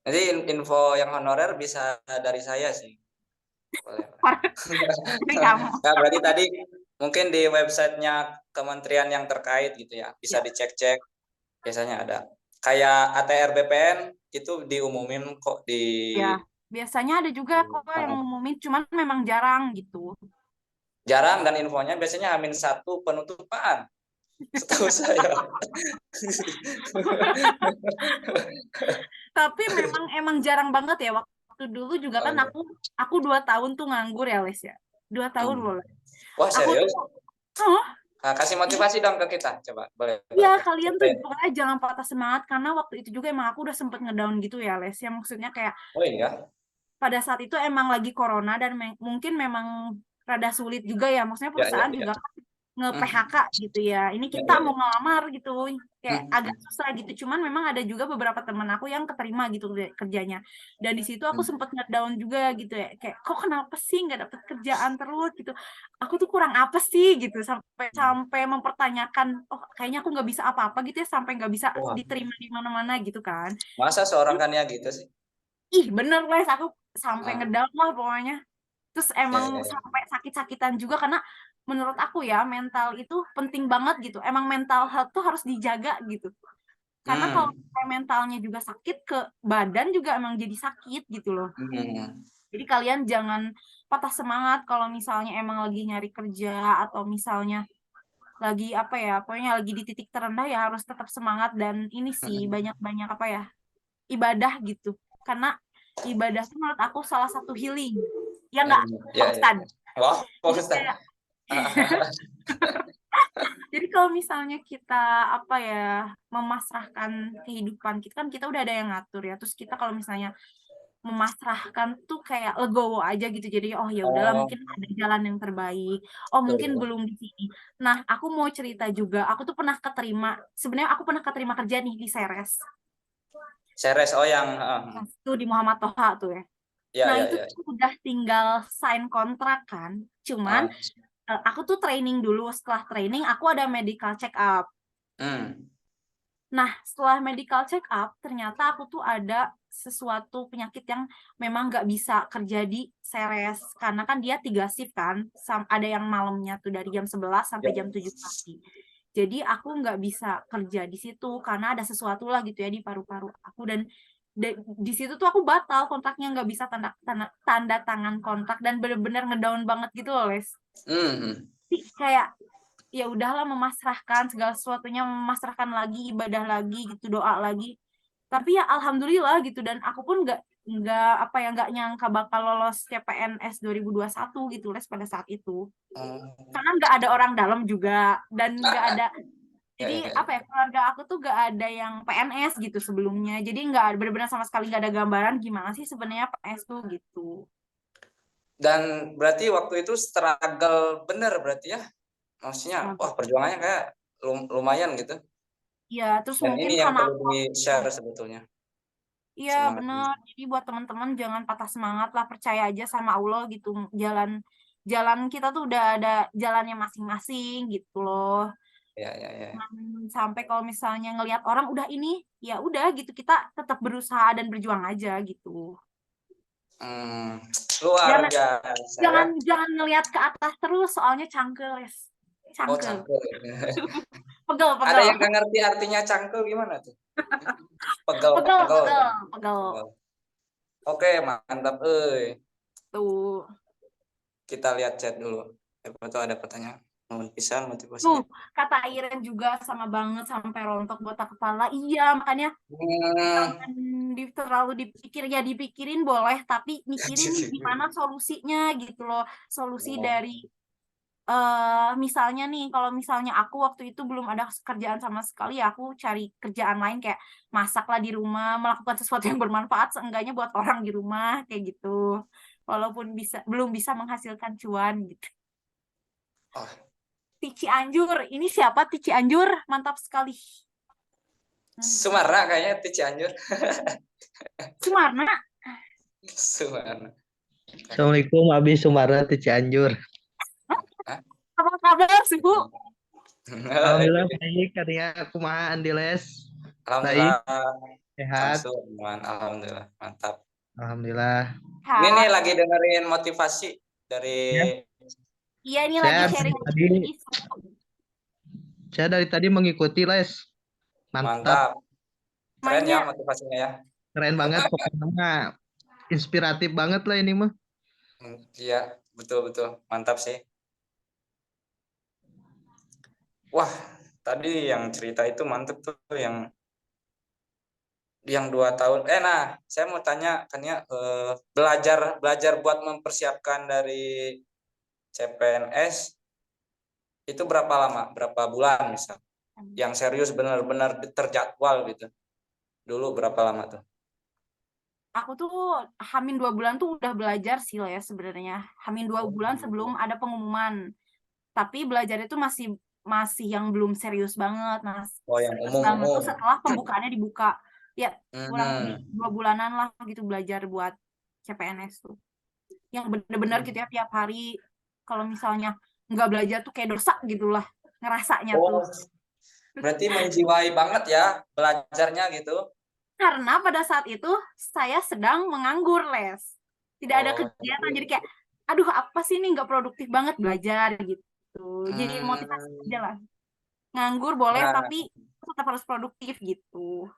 Jadi info yang honorer bisa dari saya sih. Boleh. Dari kamu. Nah, berarti tadi mungkin di websitenya kementerian yang terkait gitu ya, bisa Ya. dicek-cek. Biasanya ada. Kayak ATR BPN itu diumumin kok di. Ya, biasanya ada juga kok yang ngumumin, cuman memang jarang gitu. Jarang dan infonya biasanya H-1 penutupan. Setahu saya. Tapi emang jarang banget ya waktu dulu juga Oh, kan iya. aku 2 tahun tuh nganggur ya, Les ya. 2 tahun Hmm. loh. Les. Wah, Aku tuh serius? oh, Kasih motivasi dong ke kita, coba. Boleh, ya boleh. kalian tuh Ceritain. pokoknya jangan patah semangat karena waktu itu juga emang aku udah sempet ngedown gitu ya, Les. Ya maksudnya kayak Oh iya. pada saat itu emang lagi corona dan mungkin memang rada sulit juga ya. Maksudnya Ya, ya, perusahaan ya. juga kan Hmm. nge-PHK gitu ya. Ini Ya, kita ya, mau ya. ngelamar gitu. Kayak agak Hmm. susah gitu. Cuman memang ada juga beberapa teman aku yang keterima gitu kerjanya. Dan di situ aku Hmm. sempet nge-down juga gitu ya. Kayak kok kenapa sih nggak dapet kerjaan terus gitu. Aku tuh kurang apa sih gitu. Sampai sampai mempertanyakan, oh kayaknya aku nggak bisa apa-apa gitu ya. Sampai nggak bisa Wah, diterima di mana-mana gitu kan. masa seorang Kania gitu sih? Ih bener Les, aku sampai Ah, nge-down lah pokoknya. Terus ya, emang ya, ya. sampai sakit-sakitan juga karena menurut aku ya mental itu penting banget gitu. Emang mental health tuh harus dijaga gitu. Karena kalau Hmm. mentalnya juga sakit ke badan juga emang jadi sakit gitu loh. Hmm. Jadi kalian jangan patah semangat kalau misalnya emang lagi nyari kerja atau misalnya lagi apa ya, pokoknya lagi di titik terendah ya harus tetap semangat dan ini sih Hmm. banyak-banyak apa ya, ibadah gitu. Karena ibadah itu menurut aku salah satu healing. Ya enggak, Ya, Pak ya, Ustadz? ya. Wah, Jadi Ustaz. kayak jadi kalau misalnya kita apa ya memasrahkan kehidupan kita kan kita udah ada yang ngatur ya. Terus kita kalau misalnya memasrahkan tuh kayak legowo aja gitu. Jadi oh ya udahlah Oh, mungkin ada jalan yang terbaik. Oh betul, mungkin betul. belum di sini. Nah, aku mau cerita juga. Aku tuh pernah keterima. Sebenarnya aku pernah keterima kerja nih di Ceres. Ceres, oh yang Tuh di Muhammad Toha tuh ya. ya, Nah, ya, itu ya. tuh udah tinggal sign kontrak kan. Cuman Ah, aku tuh training dulu. Setelah training aku ada medical check up. hmm. Nah, setelah medical check up, ternyata aku tuh ada sesuatu penyakit yang memang nggak bisa kerja di Ceres. Karena kan dia 3 shift kan. Ada yang malamnya tuh dari jam 11 sampai Ya. jam 7 pagi. Jadi aku nggak bisa kerja di situ karena ada sesuatu lah gitu ya di paru-paru aku. Dan di situ tuh aku batal kontraknya, nggak bisa tanda tangan kontrak dan bener-bener ngedown banget gitu loh, Les. Hmm. Jadi kayak ya udahlah memasrahkan segala sesuatunya, memasrahkan lagi ibadah lagi gitu, doa lagi, tapi ya alhamdulillah gitu. Dan aku pun nggak apa ya nggak nyangka bakal lolos CPNS 2021 gitu Les pada saat itu Oh. karena nggak ada orang dalam juga dan nggak ada. Ya, ya, Jadi ya. apa ya, keluarga aku tuh nggak ada yang PNS gitu sebelumnya, jadi nggak benar-benar sama sekali nggak ada gambaran gimana sih sebenarnya PNS tuh gitu. Dan berarti waktu itu struggle bener berarti ya? Maksudnya, wah perjuangannya kayak lumayan gitu. Ya terus Dan mungkin ini yang karena perlu aku di-share sebetulnya. iya Semangat. bener. Jadi buat teman-teman jangan patah semangat lah, percaya aja sama Allah gitu. Jalan jalan kita tuh udah ada jalannya masing-masing gitu loh. Ya, ya, ya. Sampai kalau misalnya ngelihat orang udah ini, ya udah gitu kita tetap berusaha dan berjuang aja gitu. Hmm, luar Jangan biasa ya. jangan ngelihat ke atas terus soalnya cangkel, Les. Oh, Cangkel. cangkel. Pegel, Ada pegel. yang nggak ngerti artinya cangkel gimana tuh? Pegel, Pegel, pegel. pegel, pegel. Oke, mantap. Tuh. Kita lihat chat dulu. Apa tuh ada pertanyaan? Mohon pisan Tuh, motivasinya. kata Iren juga sama banget sampai rontok botak kepala. Iya, makanya jangan terlalu dipikir, ya dipikirin boleh, tapi mikirin gimana solusinya gitu loh. Solusi dari misalnya nih, kalau misalnya aku waktu itu belum ada kerjaan sama sekali, ya aku cari kerjaan lain kayak masaklah di rumah, melakukan sesuatu yang bermanfaat seenggaknya buat orang di rumah kayak gitu. Walaupun belum bisa menghasilkan cuan gitu. Oh, Tici Anjur, ini siapa Tici Anjur? Mantap sekali. Sumarna kayaknya itu Cianjur. Sumarna. Sumarna. Assalamualaikum, Abi Sumarna di Cianjur. Apa kabar, Suhu? Alhamdulillah baik, katanya kumaha Andiles. Baik, Alhamdulillah. sehat. Alhamdulillah, mantap. Alhamdulillah. Ini nih lagi dengerin motivasi dari Ya, Iya, ini saya lagi sharing tadi, saya dari tadi mengikuti Les. Mantap, mantap. Keren ya Banyak. motivasinya ya. keren banget pokoknya mah. Inspiratif banget lah ini mah. Iya, betul-betul. Mantap sih. Wah, tadi yang cerita itu mantap tuh yang yang 2 tahun. Nah, saya mau tanya kan ya, belajar buat mempersiapkan dari CPNS itu berapa lama? Berapa bulan misal? Yang serius benar-benar terjadwal gitu. Dulu berapa lama tuh? Aku tuh Hamin 2 bulan tuh udah belajar sih lah ya sebenarnya. Hamin 2 bulan sebelum ada pengumuman. Tapi belajar itu masih yang belum serius banget. Nah, Oh, yang serius banget tuh umum-umum. setelah pembukaannya dibuka. Ya, kurang lebih Hmm. 2 bulanan lah gitu belajar buat CPNS tuh. Yang bener-bener gitu ya tiap hari. Kalau misalnya nggak belajar tuh kayak dosa gitu lah ngerasanya Oh, tuh. berarti menjiwai banget ya belajarnya gitu. Karena pada saat itu saya sedang menganggur, Les. Tidak ada Oh, kegiatan, jadi kayak, aduh apa sih ini nggak produktif banget belajar gitu. Jadi motivasi aja lah. Nganggur boleh, nah, tapi tetap harus produktif gitu.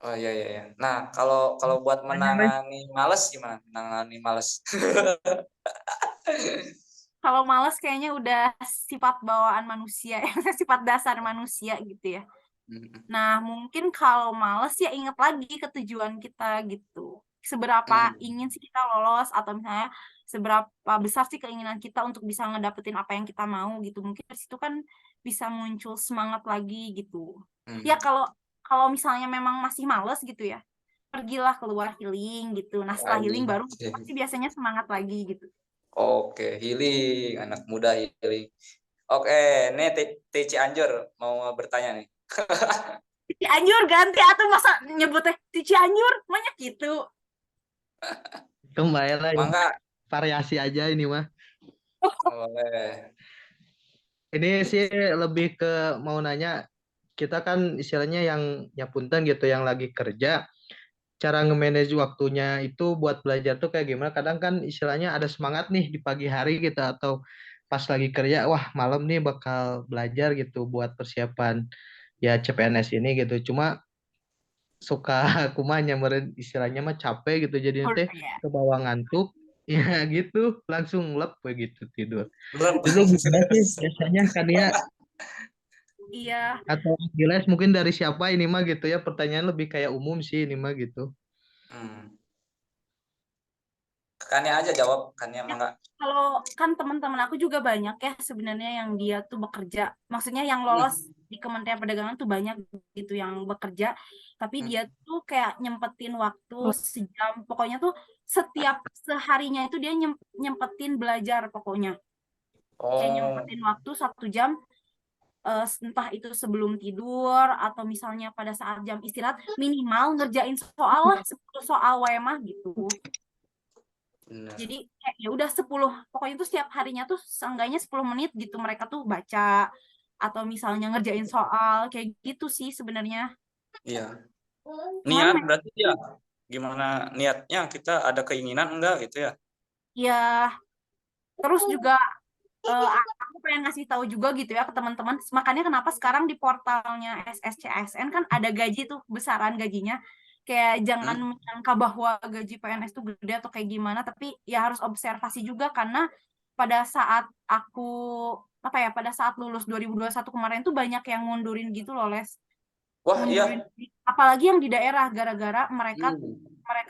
oh iya iya iya. Nah, kalau buat menangani males gimana? Menangani males. Kalau malas kayaknya udah sifat bawaan manusia, sifat dasar manusia gitu ya. Nah, mungkin kalau males ya inget lagi ke tujuan kita gitu. Seberapa ingin sih kita lolos atau misalnya seberapa besar sih keinginan kita untuk bisa ngedapetin apa yang kita mau gitu. Mungkin dari situ kan bisa muncul semangat lagi gitu. Ya kalau misalnya memang masih males gitu ya, pergilah keluar healing gitu. Nah, setelah healing baru pasti biasanya semangat lagi gitu. Oke, healing, anak muda healing. Oke, nih Tici Anjur mau bertanya nih. Cianjur ganti atau masa nyebutnya Cianjur banyak gitu. Kembali lagi Mangga, variasi aja ini mah. boleh. Ini sih lebih ke mau nanya, kita kan istilahnya yang punten gitu, yang lagi kerja, cara nge-manage waktunya itu buat belajar tuh kayak gimana? Kadang kan istilahnya ada semangat nih di pagi hari gitu, atau pas lagi kerja, wah malam nih bakal belajar gitu buat persiapan ya CPNS ini gitu. Cuma suka kumaha nyamperin istilahnya mah capek gitu, jadi nanti Ya. kebawa ngantuk ya gitu langsung lep gitu tidur. Belum. Itu gimana sih biasanya kan ya, Iya. atau jelas mungkin dari siapa ini mah gitu ya, pertanyaan lebih kayak umum sih ini mah gitu. Kannya aja jawab, kannya Mangga. Kalau kan teman-teman aku juga banyak ya sebenarnya yang dia tuh bekerja. Maksudnya yang lolos di Kementerian Perdagangan tuh banyak gitu yang bekerja. Tapi dia tuh kayak nyempetin waktu sejam. Pokoknya tuh setiap seharinya itu dia nyempetin belajar pokoknya. Kayak nyempetin waktu 1 jam. Entah itu sebelum tidur atau misalnya pada saat jam istirahat minimal ngerjain soal lah 10 soal WMA gitu. Benar. Jadi ya udah 10 pokoknya tuh setiap harinya tuh seenggaknya 10 menit gitu mereka tuh baca atau misalnya ngerjain soal kayak gitu sih sebenarnya. Iya. Cuman Niat berarti ya. Gimana niatnya, kita ada keinginan enggak gitu ya? ya terus juga aku pengen ngasih tahu juga gitu ya ke teman-teman. Makanya kenapa sekarang di portalnya SSCSN kan ada gaji tuh besaran gajinya. Kayak jangan menyangka bahwa gaji PNS tuh gede atau kayak gimana, tapi ya harus observasi juga karena pada saat aku pada saat lulus 2021 kemarin tuh banyak yang ngundurin gitu loh, Les. Wah, Ngundurin iya. apalagi yang di daerah gara-gara mereka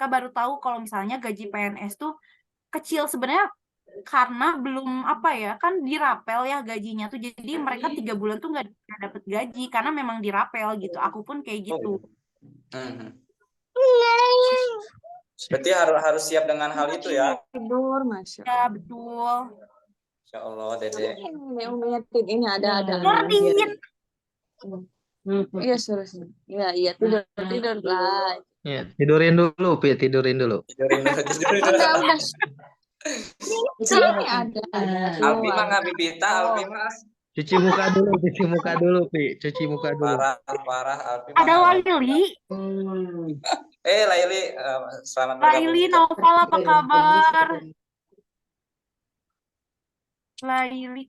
baru tahu kalau misalnya gaji PNS tuh kecil sebenarnya karena belum kan dirapel ya gajinya tuh jadi mereka 3 bulan tuh nggak dapet gaji karena memang dirapel gitu. Aku pun kayak gitu. Berarti harus siap dengan hal itu ya. Tidur, Masya Ya Allah. betul. Insya Allah, Dede. Ini ada. Ngertiin. Iya, suruh sini. Iya, tidur lah. Ya, tidurin dulu, Pi, tidurin dulu. Tidurin dulu. Udah. Sini ada. Alfi mah nggak bibita, Alfi mah. Cuci muka dulu, Pi. Cuci muka dulu. Parah, Alfi mah. Ada Laili. Laili, selamat bergabung. Laili, Naufal apa kabar? Laili.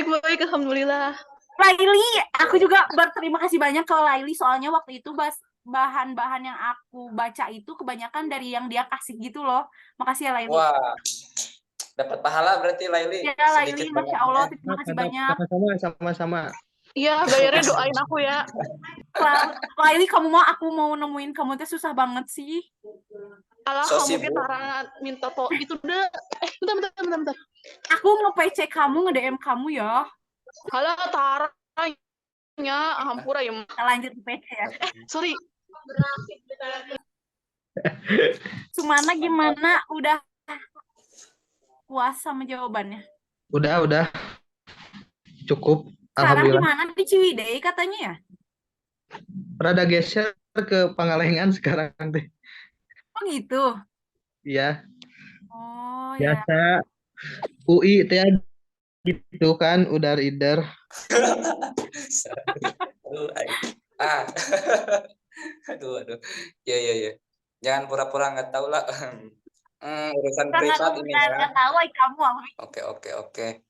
Baik, alhamdulillah. Laili, aku juga berterima kasih banyak ke Laili soalnya waktu itu bahan-bahan yang aku baca itu kebanyakan dari yang dia kasih gitu loh. Makasih ya Laili. Wah, dapat pahala berarti Laili. Ya Laili, Masya Allah, terima kasih banyak. Sama-sama. Iya, bayarnya doain aku ya. Laili, kamu aku mau nemuin kamu tuh susah banget sih. Alah, So kamu sibuk. Tara minta itu deh. Bentar. Aku nge-PC kamu, nge-DM kamu ya. Halo, Tara. Ya, hampura ya. Kita lanjut ke PC ya. Sorry. Sumana gimana? Udah puas sama jawabannya? Udah. Cukup. Sekarang di Alhamdulillah. mana? Di Ciwidey katanya ya? Rada geser ke Pangalengan sekarang deh. Oh gitu. Iya, Oh ya. biasa UI teh gitu kan, udah reader. Aduh, ah. Aduh. Ya. Jangan pura-pura nggak tahu lah. Urusan privat ini ya. Nggak tahu kamu. Oke.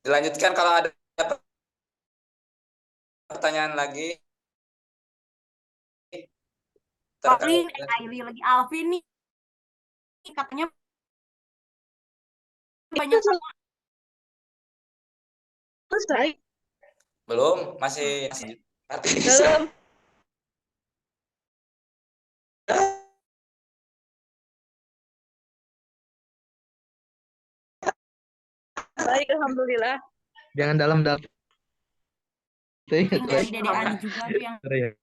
Dilanjutkan kalau ada pertanyaan lagi. Alvin, Aili lagi Alvin nih. Katanya banyak Selesai. Belum, masih Belum. Baik, alhamdulillah. Jangan dalam-dalam. yang dari Dede Ali juga tuh yang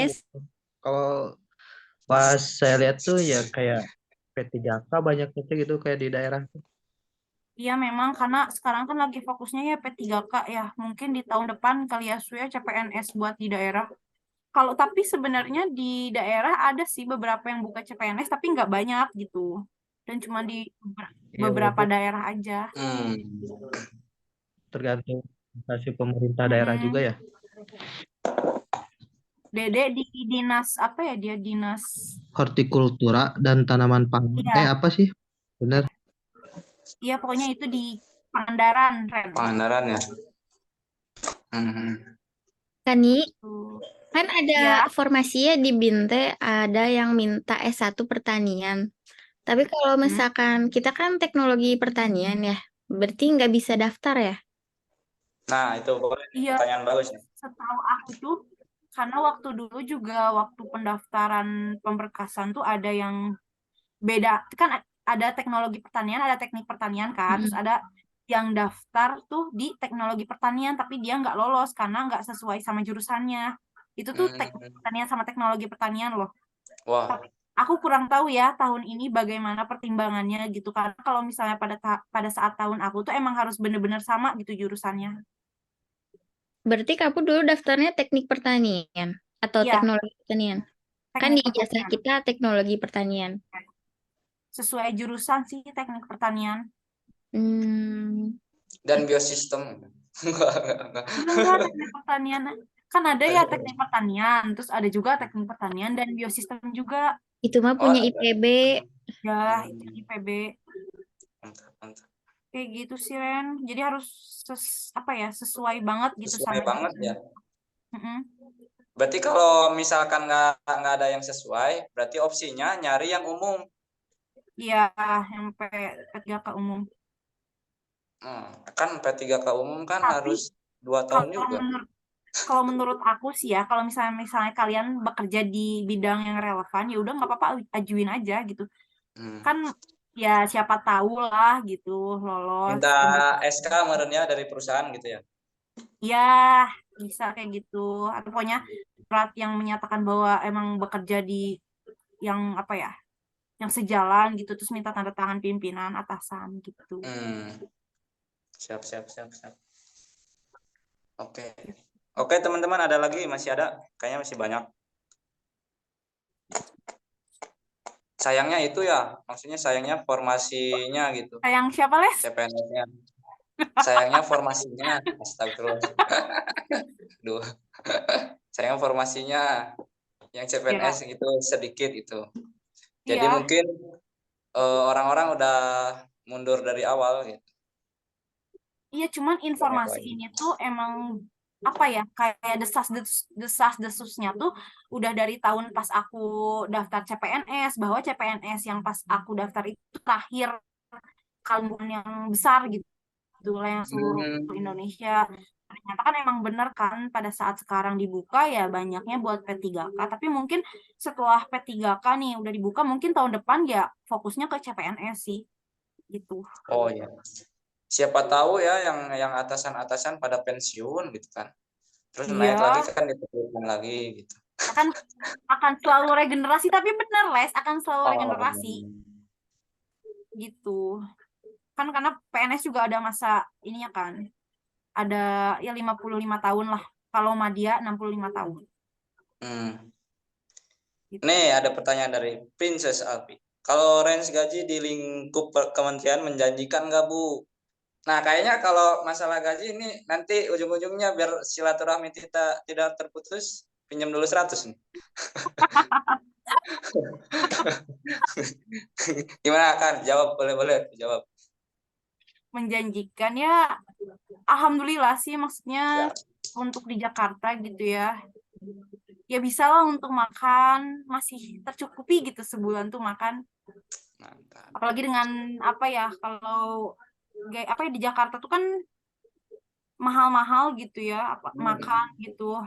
Yes. Kalau pas saya lihat tuh ya kayak P3K banyaknya tuh gitu kayak di daerah. Iya memang karena sekarang kan lagi fokusnya ya P3K ya. Mungkin di tahun depan kali ya Su ya CPNS buat di daerah. Kalau tapi sebenarnya di daerah ada sih beberapa yang buka CPNS tapi nggak banyak gitu. Dan cuma di beberapa daerah aja. Tergantung instansi pemerintah daerah juga ya. Dede di dinas apa ya dia dinas Hortikultura dan tanaman pangan. Iya. Apa sih? Bener. Iya pokoknya itu di Pangandaran, Ren. Pangandaran ya. Kani, Tuh. kan ada Ya. formasinya di Binte ada yang minta S1 pertanian. Tapi kalau misalkan kita kan teknologi pertanian ya, berarti nggak bisa daftar ya? Nah, itu Iya. pertanyaan bagus. Setahu aku tuh karena waktu dulu juga waktu pendaftaran pemberkasan tuh ada yang beda kan, ada teknologi pertanian, ada teknik pertanian kan, terus ada yang daftar tuh di teknologi pertanian tapi dia nggak lolos karena nggak sesuai sama jurusannya. Itu tuh teknik pertanian sama teknologi pertanian loh. Wah. Tapi aku kurang tahu ya tahun ini bagaimana pertimbangannya gitu, karena kalau misalnya pada saat tahun aku tuh emang harus bener-bener sama gitu jurusannya. Berarti kamu dulu daftarnya teknik pertanian atau Iya. teknologi pertanian? Kan di Teknik ijazah pertanian. kita teknologi pertanian. Sesuai jurusan sih teknik pertanian. Dan biosistem. Enggak, teknik pertanian. Kan ada ya teknik pertanian, terus ada juga teknik pertanian dan biosistem juga. Itu mah punya IPB. Ya, itu IPB. Mantap. Kayak gitu sih, Ren. Jadi harus sesuai banget gitu Sesuai sama banget ya. Berarti kalau misalkan nggak ada yang sesuai, berarti opsinya nyari yang umum. Iya, yang P3K umum. Kan P3K umum kan Tapi, harus 2 tahun juga. Kalau menurut aku sih ya, kalau misalnya kalian bekerja di bidang yang relevan, ya udah nggak apa-apa, ajuin aja gitu. Kan ya siapa tahu lah gitu lolos. Minta SK merenya dari perusahaan gitu ya? Ya, bisa kayak gitu. Atau pokoknya surat yang menyatakan bahwa emang bekerja di yang yang sejalan gitu, terus minta tanda tangan pimpinan atasan gitu. Siap. Oke teman-teman, ada lagi? Masih ada? Kayaknya masih banyak. Sayangnya itu ya, maksudnya sayangnya formasinya gitu. Sayang siapa, Les? CPNS-nya. Sayangnya formasinya. Astagfirullah. Duh. Sayangnya formasinya yang CPNS itu sedikit itu. Jadi mungkin orang-orang udah mundur dari awal gitu. Iya, cuman informasi lagi. ini tuh emang apa ya, kayak desas-desusnya tuh udah dari tahun pas aku daftar CPNS, bahwa CPNS yang pas aku daftar itu terakhir kalbuan yang besar gitu lah, yang seluruh Indonesia. Ternyata kan emang bener kan pada saat sekarang dibuka ya banyaknya buat P3K, tapi mungkin setelah P3K nih udah dibuka, mungkin tahun depan ya fokusnya ke CPNS sih gitu. Oh iya. Siapa tahu ya yang atasan-atasan pada pensiun gitu kan. Terus naik Iya, lagi kan diperlukan lagi gitu. akan selalu regenerasi, tapi bener Les, akan selalu Oh, regenerasi gitu. Kan karena PNS juga ada masa ininya kan. Ada ya 55 tahun lah. Kalau Madya 65 tahun. Gitu. Nih ada pertanyaan dari Princess Alpi. Kalau range gaji di lingkup kementerian menjanjikan nggak Bu? Nah kayaknya kalau masalah gaji ini nanti ujung-ujungnya biar silaturahmi kita tidak terputus, pinjam dulu 100 nih. Gimana kan? Jawab, boleh jawab. Menjanjikan ya, alhamdulillah sih, maksudnya Siap. untuk di Jakarta gitu ya. Ya bisa lah untuk makan, masih tercukupi gitu sebulan tuh makan. Mantap. Apalagi dengan apa ya, kalau apa ya, di Jakarta tuh kan mahal-mahal gitu ya, makan gitu,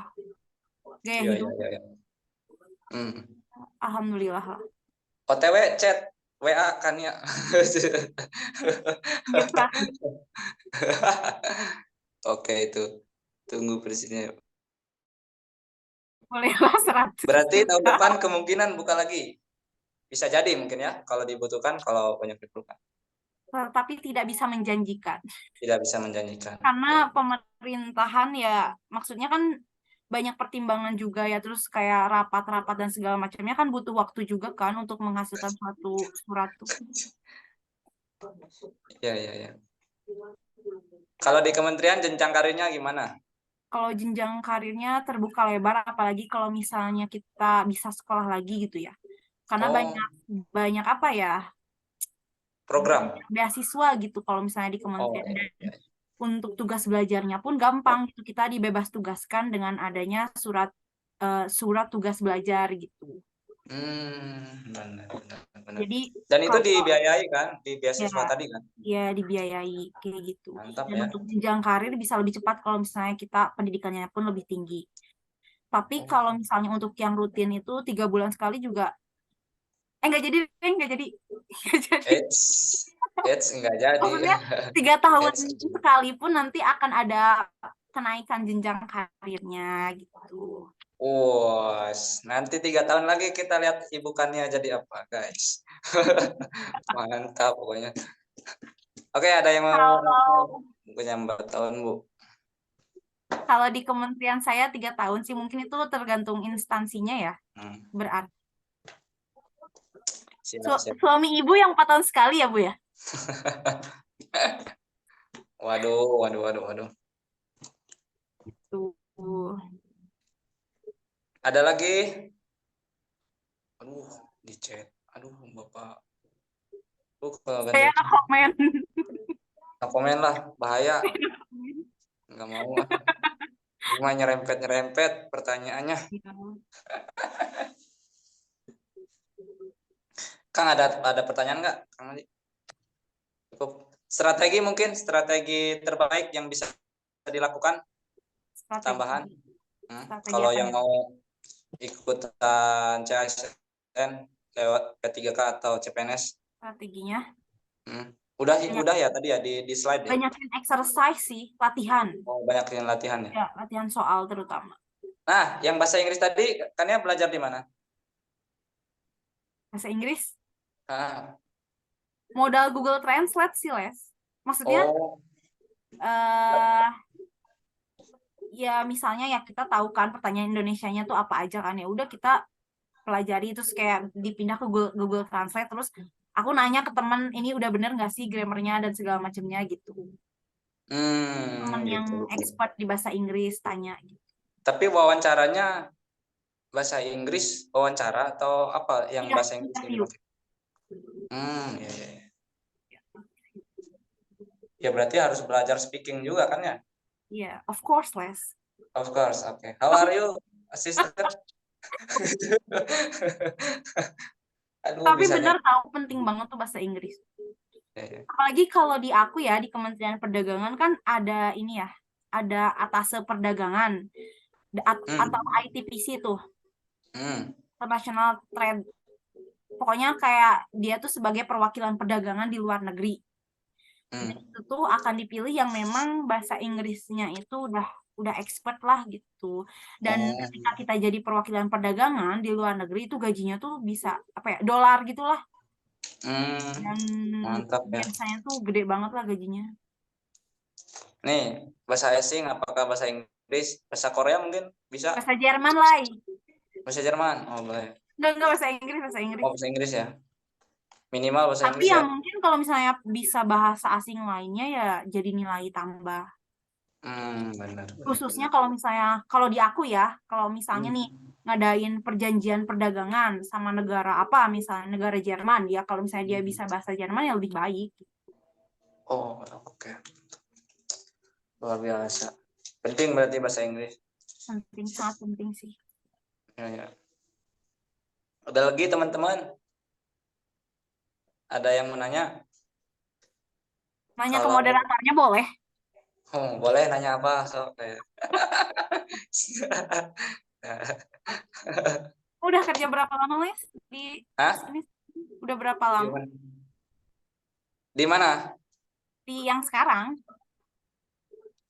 gaya Iya, hidup. iya. Alhamdulillah lah. OTW chat WA kan ya. Biasa. Oke itu. Tunggu presiden. Bolehlah 100. Berarti tahun depan kemungkinan buka lagi. Bisa jadi mungkin ya kalau dibutuhkan, kalau banyak diperlukan. Tapi tidak bisa menjanjikan. Tidak bisa menjanjikan. Karena pemerintahan ya, maksudnya kan banyak pertimbangan juga ya, terus kayak rapat-rapat dan segala macamnya kan butuh waktu juga kan untuk menghasilkan suatu surat tuh. Iya. Kalau di kementerian jenjang karirnya gimana? Kalau jenjang karirnya terbuka lebar, apalagi kalau misalnya kita bisa sekolah lagi gitu ya. Karena banyak apa ya? Program. Beasiswa gitu kalau misalnya di kementerian. Iya. Untuk tugas belajarnya pun gampang gitu. Kita dibebas tugaskan dengan adanya surat tugas belajar gitu. Benar. Jadi dan itu dibiayai kan, di beasiswa ya, tadi kan? Ya dibiayai kayak gitu. Mantap Dan ya. untuk jenjang karir bisa lebih cepat kalau misalnya kita pendidikannya pun lebih tinggi. Tapi kalau misalnya untuk yang rutin itu 3 bulan sekali juga enggak jadi. Enggak jadi. Maksudnya 3 tahun sekali pun nanti akan ada kenaikan jenjang karirnya gitu. Nanti 3 tahun lagi kita lihat ibukannya jadi apa, guys. Mantap pokoknya. Oke, ada yang mau punya 4 tahun, Bu? Kalau di kementerian saya 3 tahun sih, mungkin itu tergantung instansinya ya. Berarti. Siap. Suami ibu yang 4 tahun sekali ya, Bu ya? Waduh. Tuh. Ada lagi? Aduh, di chat. Aduh, Bapak. Saya komen. Komen lah, bahaya. Nggak mau. Cuma nyerempet pertanyaannya. Kang ada pertanyaan nggak? Kang Adi? Cukup. Strategi terbaik yang bisa dilakukan? Tambahan? Kalau yang mau ikutan CASN lewat P3K atau CPNS? Strateginya? Udah ya tadi ya di slide ya? Banyakin exercise sih, latihan. Banyakin latihan ya? Ya, latihan soal terutama. Nah, yang bahasa Inggris tadi kan ya belajar di mana? Bahasa Inggris? Modal Google Translate sih, Les. Maksudnya, ya misalnya ya kita tahu kan pertanyaan Indonesianya tuh apa aja kan, ya udah kita pelajari, terus kayak dipindah ke Google Translate, terus aku nanya ke teman, ini udah bener nggak sih grammarnya dan segala macamnya gitu. Teman yang expert di bahasa Inggris tanya gitu. Tapi wawancaranya bahasa Inggris wawancara atau apa yang bahasa Inggris? Interview. Iya. Ya berarti harus belajar speaking juga kan ya? Iya, of course, Les. Of course, okay. How are you, sister? Aduh, Tapi bisanya. bener tahu penting banget tuh bahasa Inggris. Ya, ya. Apalagi kalau di aku ya, di Kementerian Perdagangan kan ada ini ya, ada atase perdagangan atau ITPC tuh, International Trade. Pokoknya kayak dia tuh sebagai perwakilan perdagangan di luar negeri. Dan itu tuh akan dipilih yang memang bahasa Inggrisnya itu udah expert lah gitu. Dan ketika kita jadi perwakilan perdagangan di luar negeri itu gajinya tuh bisa apa ya, dolar gitulah. Dan Mantap ya. biasanya tuh gede banget lah gajinya. Nih, bahasa asing apakah bahasa Inggris, bahasa Korea mungkin bisa? Bahasa Jerman lah. Bahasa Jerman? Oh, boleh. Enggak bahasa Inggris, bahasa Inggris. Oh, bahasa Inggris ya. Minimal bahasa Tapi Inggris ya ya. mungkin kalau misalnya bisa bahasa asing lainnya ya jadi nilai tambah. Benar. Khususnya kalau misalnya, kalau di aku ya, kalau misalnya nih ngadain perjanjian perdagangan sama negara apa, misalnya negara Jerman, ya kalau misalnya dia bisa bahasa Jerman ya lebih baik. Oh, oke. Luar biasa. Penting berarti bahasa Inggris. Penting, sangat penting sih. Ya. Ada lagi teman-teman? Ada yang mau nanya? Nanya ke Kalau- moderatornya boleh. Oh, boleh nanya apa? So, Udah kerja berapa lama, Les? Di sini? Udah berapa lama? Di mana? Di yang sekarang?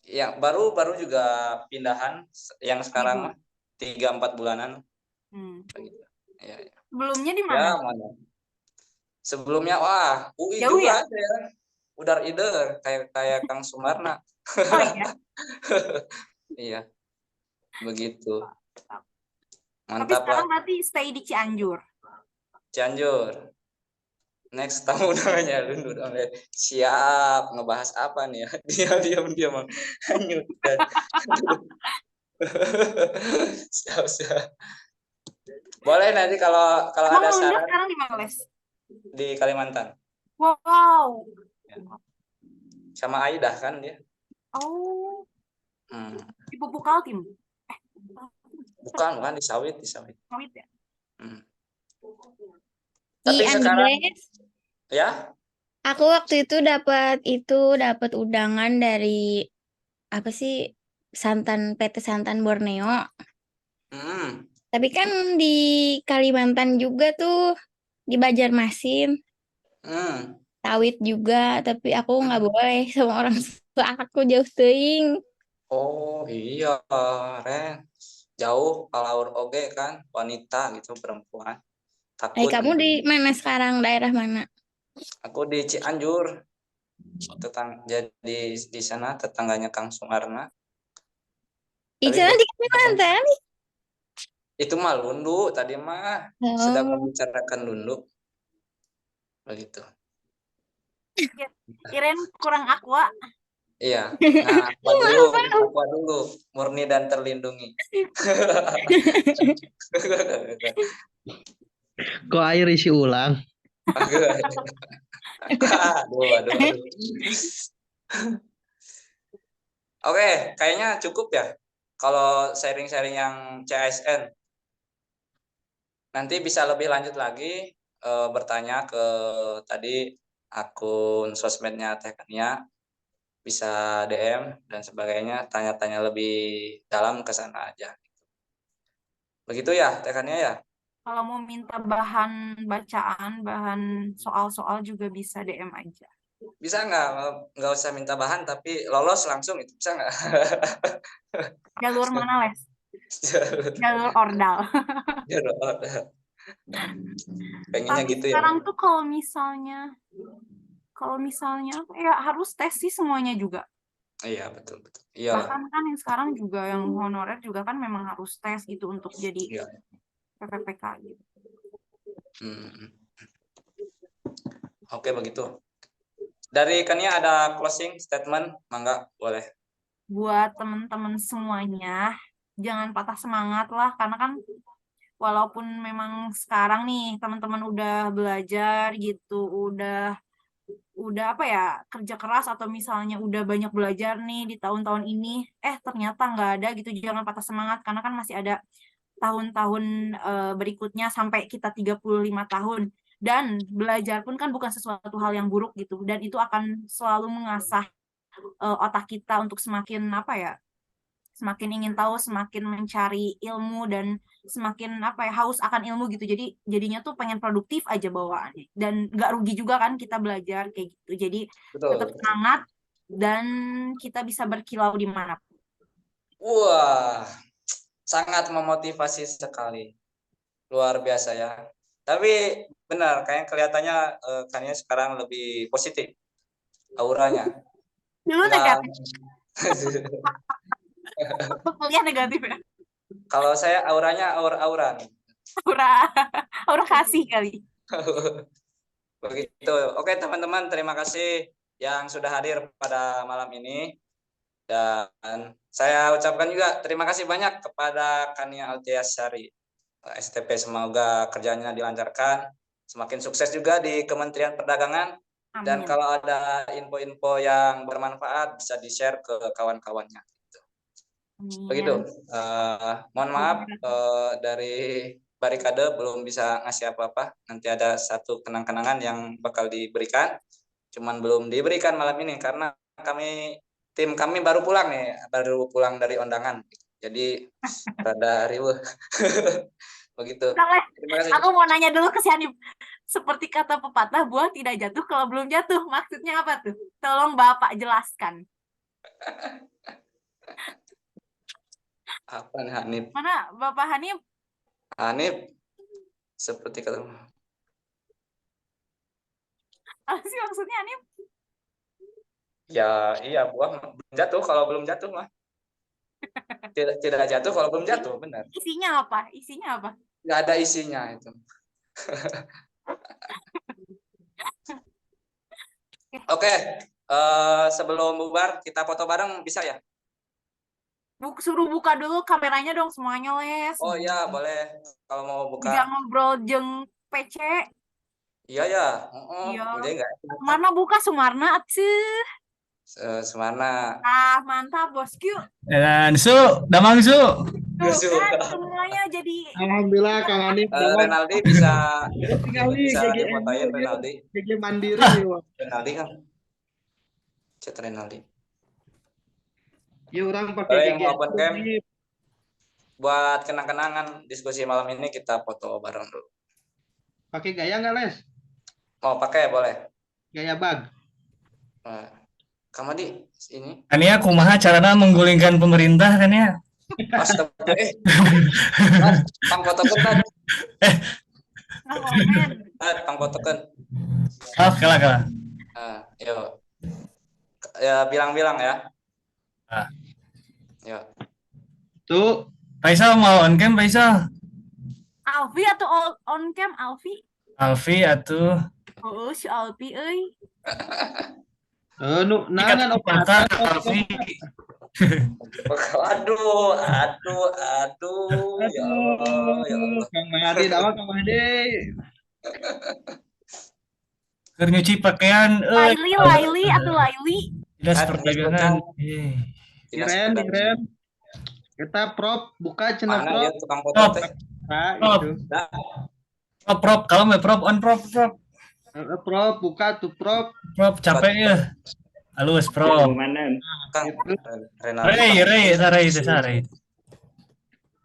Ya, baru juga pindahan yang sekarang mah 3-4 bulanan. Ya, ya. Sebelumnya di Ya, mana? mana? Sebelumnya wah, UI Jauh juga ya? ada ya. Udar ider kayak Kang Sumarna. Oh iya. Iya. Begitu. Tapi Mantap sekarang lah. berarti stay di Cianjur. Cianjur. Next tamu namanya Lundur. Siap, ngebahas apa nih ya? Diam. Hanyut. Siap. Boleh nanti kalau ada saran sekarang di mana, Les? di Kalimantan. Wow. Sama Aida kan dia. Oh. Di Pupuk Kaltim. Bukan di sawit. Sawit ya. Tapi sekarang ya? Aku waktu itu dapat undangan dari apa sih PT Santan Borneo. Tapi kan di Kalimantan juga tuh di Banjarmasin. Sawit juga, tapi aku nggak boleh sama orang tua aku jauh teuing. Oh iya, Ren. Jauh palaur oge kan, wanita gitu, perempuan. Takut. Kamu di mana sekarang? Daerah mana? Aku di Cianjur. Jadi di sana tetangganya Kang Sumarna. Di sana di Kalimantan? Itu mah Lundu tadi mah. Sedang membicarakan Lundu. Begitu. Iren kurang aqua. Iya. Nah, aqua dulu. Murni dan terlindungi. Kok air isi ulang? Aduh. Oke, kayaknya cukup ya. Kalau sharing-sharing yang CSN. Nanti bisa lebih lanjut lagi bertanya ke tadi akun sosmednya Teknia, bisa DM dan sebagainya, tanya-tanya lebih dalam ke sana aja. Begitu ya Teknia ya? Kalau mau minta bahan bacaan, bahan soal-soal juga bisa DM aja. Bisa nggak usah minta bahan tapi lolos langsung itu bisa nggak? Jalur mana, Les? Jalur ordal. Jalur ordal. Pengennya Tapi gitu ya. sekarang tuh kalau misalnya ya harus tes sih semuanya juga. Iya betul. Iyalah. Bahkan kan yang sekarang juga yang honorer juga kan memang harus tes gitu untuk jadi PPPK gitu. Oke begitu. Dari Kania ada closing statement, mangga boleh. Buat teman-teman semuanya, jangan patah semangat lah, karena kan walaupun memang sekarang nih teman-teman udah belajar gitu, udah udah apa ya kerja keras atau misalnya udah banyak belajar nih di tahun-tahun ini, ternyata nggak ada gitu, jangan patah semangat karena kan masih ada tahun-tahun berikutnya sampai kita 35 tahun. Dan belajar pun kan bukan sesuatu hal yang buruk gitu, dan itu akan selalu mengasah otak kita untuk semakin apa ya, semakin ingin tahu, semakin mencari ilmu dan semakin apa ya haus akan ilmu gitu. Jadi jadinya tuh pengen produktif aja bawaannya dan nggak rugi juga kan kita belajar kayak gitu. Jadi tetap Betul. semangat dan kita bisa berkilau di mana. Wah, sangat memotivasi sekali. Luar biasa ya. Tapi benar, kayaknya kelihatannya kayaknya sekarang lebih positif auranya. Dulu Nggak, negatif, kuliah negatif ya. kalau saya auranya aura-aura nih. Aura, aura kasih kali. Begitu. Oke teman-teman, terima kasih yang sudah hadir pada malam ini. Dan saya ucapkan juga terima kasih banyak kepada Kania Altiasari STP. Semoga kerjanya dilancarkan, semakin sukses juga di Kementerian Perdagangan. Dan Amin. kalau ada info-info yang bermanfaat bisa di-share ke kawan-kawannya. Amin. Begitu. Mohon maaf dari Barikade belum bisa ngasih apa-apa. Nanti ada satu kenang-kenangan yang bakal diberikan. Cuman belum diberikan malam ini karena tim kami baru pulang nih, baru pulang dari undangan. Jadi rada riuh. Begitu. Terima kasih. Aku mau nanya dulu ke si Hanif. Seperti kata pepatah, buah tidak jatuh kalau belum jatuh. Maksudnya apa tuh? Tolong Bapak jelaskan. Apa nih Hanif? Mana Bapak Hanif? Hanif seperti kata Apa sih maksudnya Hanif? ya iya buah belum jatuh kalau belum jatuh mah. Tidak jatuh kalau belum jatuh, benar. Isinya apa? Isinya apa? Nggak ada isinya itu. Oke, sebelum bubar kita foto bareng bisa ya? Suruh buka dulu kameranya dong semuanya, Les. Oh iya, boleh. Kalau mau buka. Jangan ngobrol jeng PC. Iya ya. Iya. Udah enggak? Sumarna buka, Sumarna atuh. Semana. Mantap, bosku. Dan Su, damang Su. Tuh kan semuanya jadi Alhamdulillah Kang Hanif Renaldi bisa kali difotoin Renaldi. GG Mandiri nih, Wak. Renaldi kan? Chat Renaldi. Ya orang Boleh pakai yang GG. open cam. Buat kenang-kenangan diskusi malam ini kita foto bareng dulu. Pakai gaya nggak, Les? Mau pakai boleh. Gaya bag. Kamu di ini. Kan ya kumaha carana menggulingkan pemerintah kan ya. Astaga, Pang fotokan. Pang fotokan. Kalah. Yuk. Ya bilang-bilang ya. Yuk. Tuh. Faisal mau on cam Faisal. Alfi atau on cam Alfi? Alfi atuh. Oh, si Alfi euy. Nangan opatan Alfi. Aduh. Ya Allah. Kang Mahdi, Kang Mahdi. Keur nyuci pakaian Laili atau Laili. Dinas Perdagangan. Keren. Kita prop buka cenah Mana prop. dia tukang foto teh? Prop, kalau mau prop on prop. Prop buka tuh prop. Prop capek ya. Halus prop. Kang Renaldi. Ray.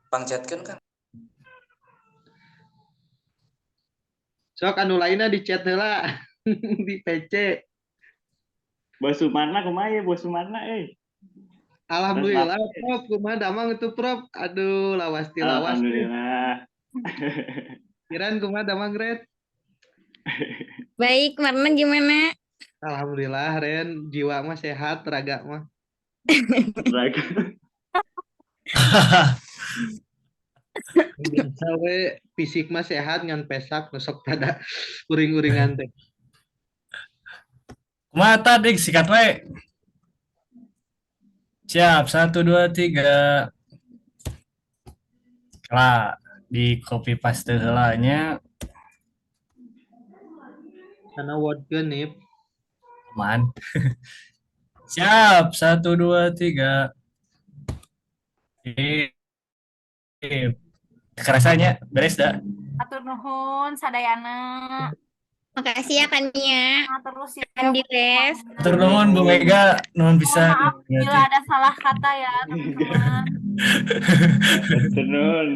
Pang chatkeun kan? Sok anu lainnya di chat heula di PC. Bos Sumarna kumaha ya Bos Sumarna Alhamdulillah prop kumaha damang itu prop. Aduh lawas. Alhamdulillah. Kiran kumaha damang Red? Baik, Marna gimana? Alhamdulillah Ren, jiwa mah sehat, raga mah. Sampai fisik mah sehat ngan pesak nusok pada uring-uringan teh. Kumaha tadi sikat we. Siap, 1, 2, 3. Lah, di copy paste heula nya. Karena word genip. Aman. Siap, 1, 2, 3. Kerasanya beres dah. Atur nuhun sadayana. Makasih ya Kania. Terus ya Andires. Atur nuhun Bu Mega, nuhun Mohon bisa. maaf bila ada salah kata ya teman-teman. Tenun.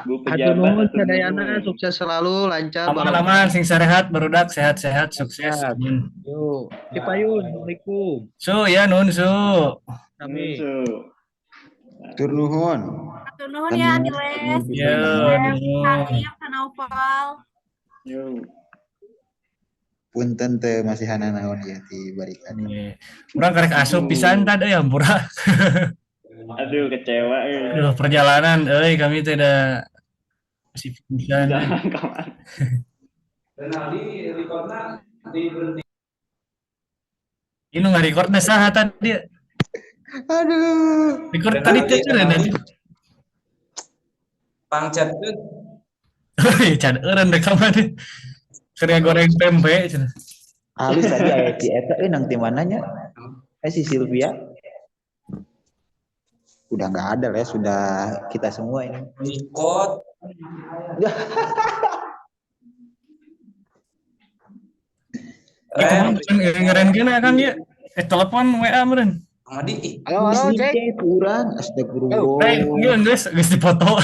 Bu Hatur pejabat, nuhun hatur sadayana, nuhun. sukses selalu, lancar, barokah. Aman-aman, sing sarehat, barudak, sehat-sehat, sukses. Siap. Amin. Yuk, Cipayun, Assalamualaikum. Su, ya nun su. Kami. Tur nuhun. Atur nuhun ya Andires. Ya, nuhun. Hanif, Kanaufal. Yo. Punten teu masih hana naon ya di barikan. Kurang karek asup pisan tadi ya murah. Aduh, kecewa. Aduh, perjalanan, kami tidak masih pisan. Jangan kawan. Ini nggak recordnya sah tadi. Aduh. Record tadi tuh nanti. Pangcat tuh. Can eureun rekaman. Karya goreng tempe. Halus tadi aya si eta nang ti mananya? Si Sylvia. Udah nggak ada lah, sudah kita semua ini. Ikut. Ngeren kena Kang ya. Telepon WA meureun. Madi. Halo, cek kurang. Astagfirullah. Ngeun geus dipoto.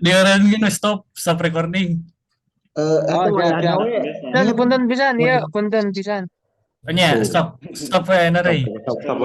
Dieureun ge stop recording. Punten Punten pisan ya, punten pisan. Nya, stop we na deui. Stop.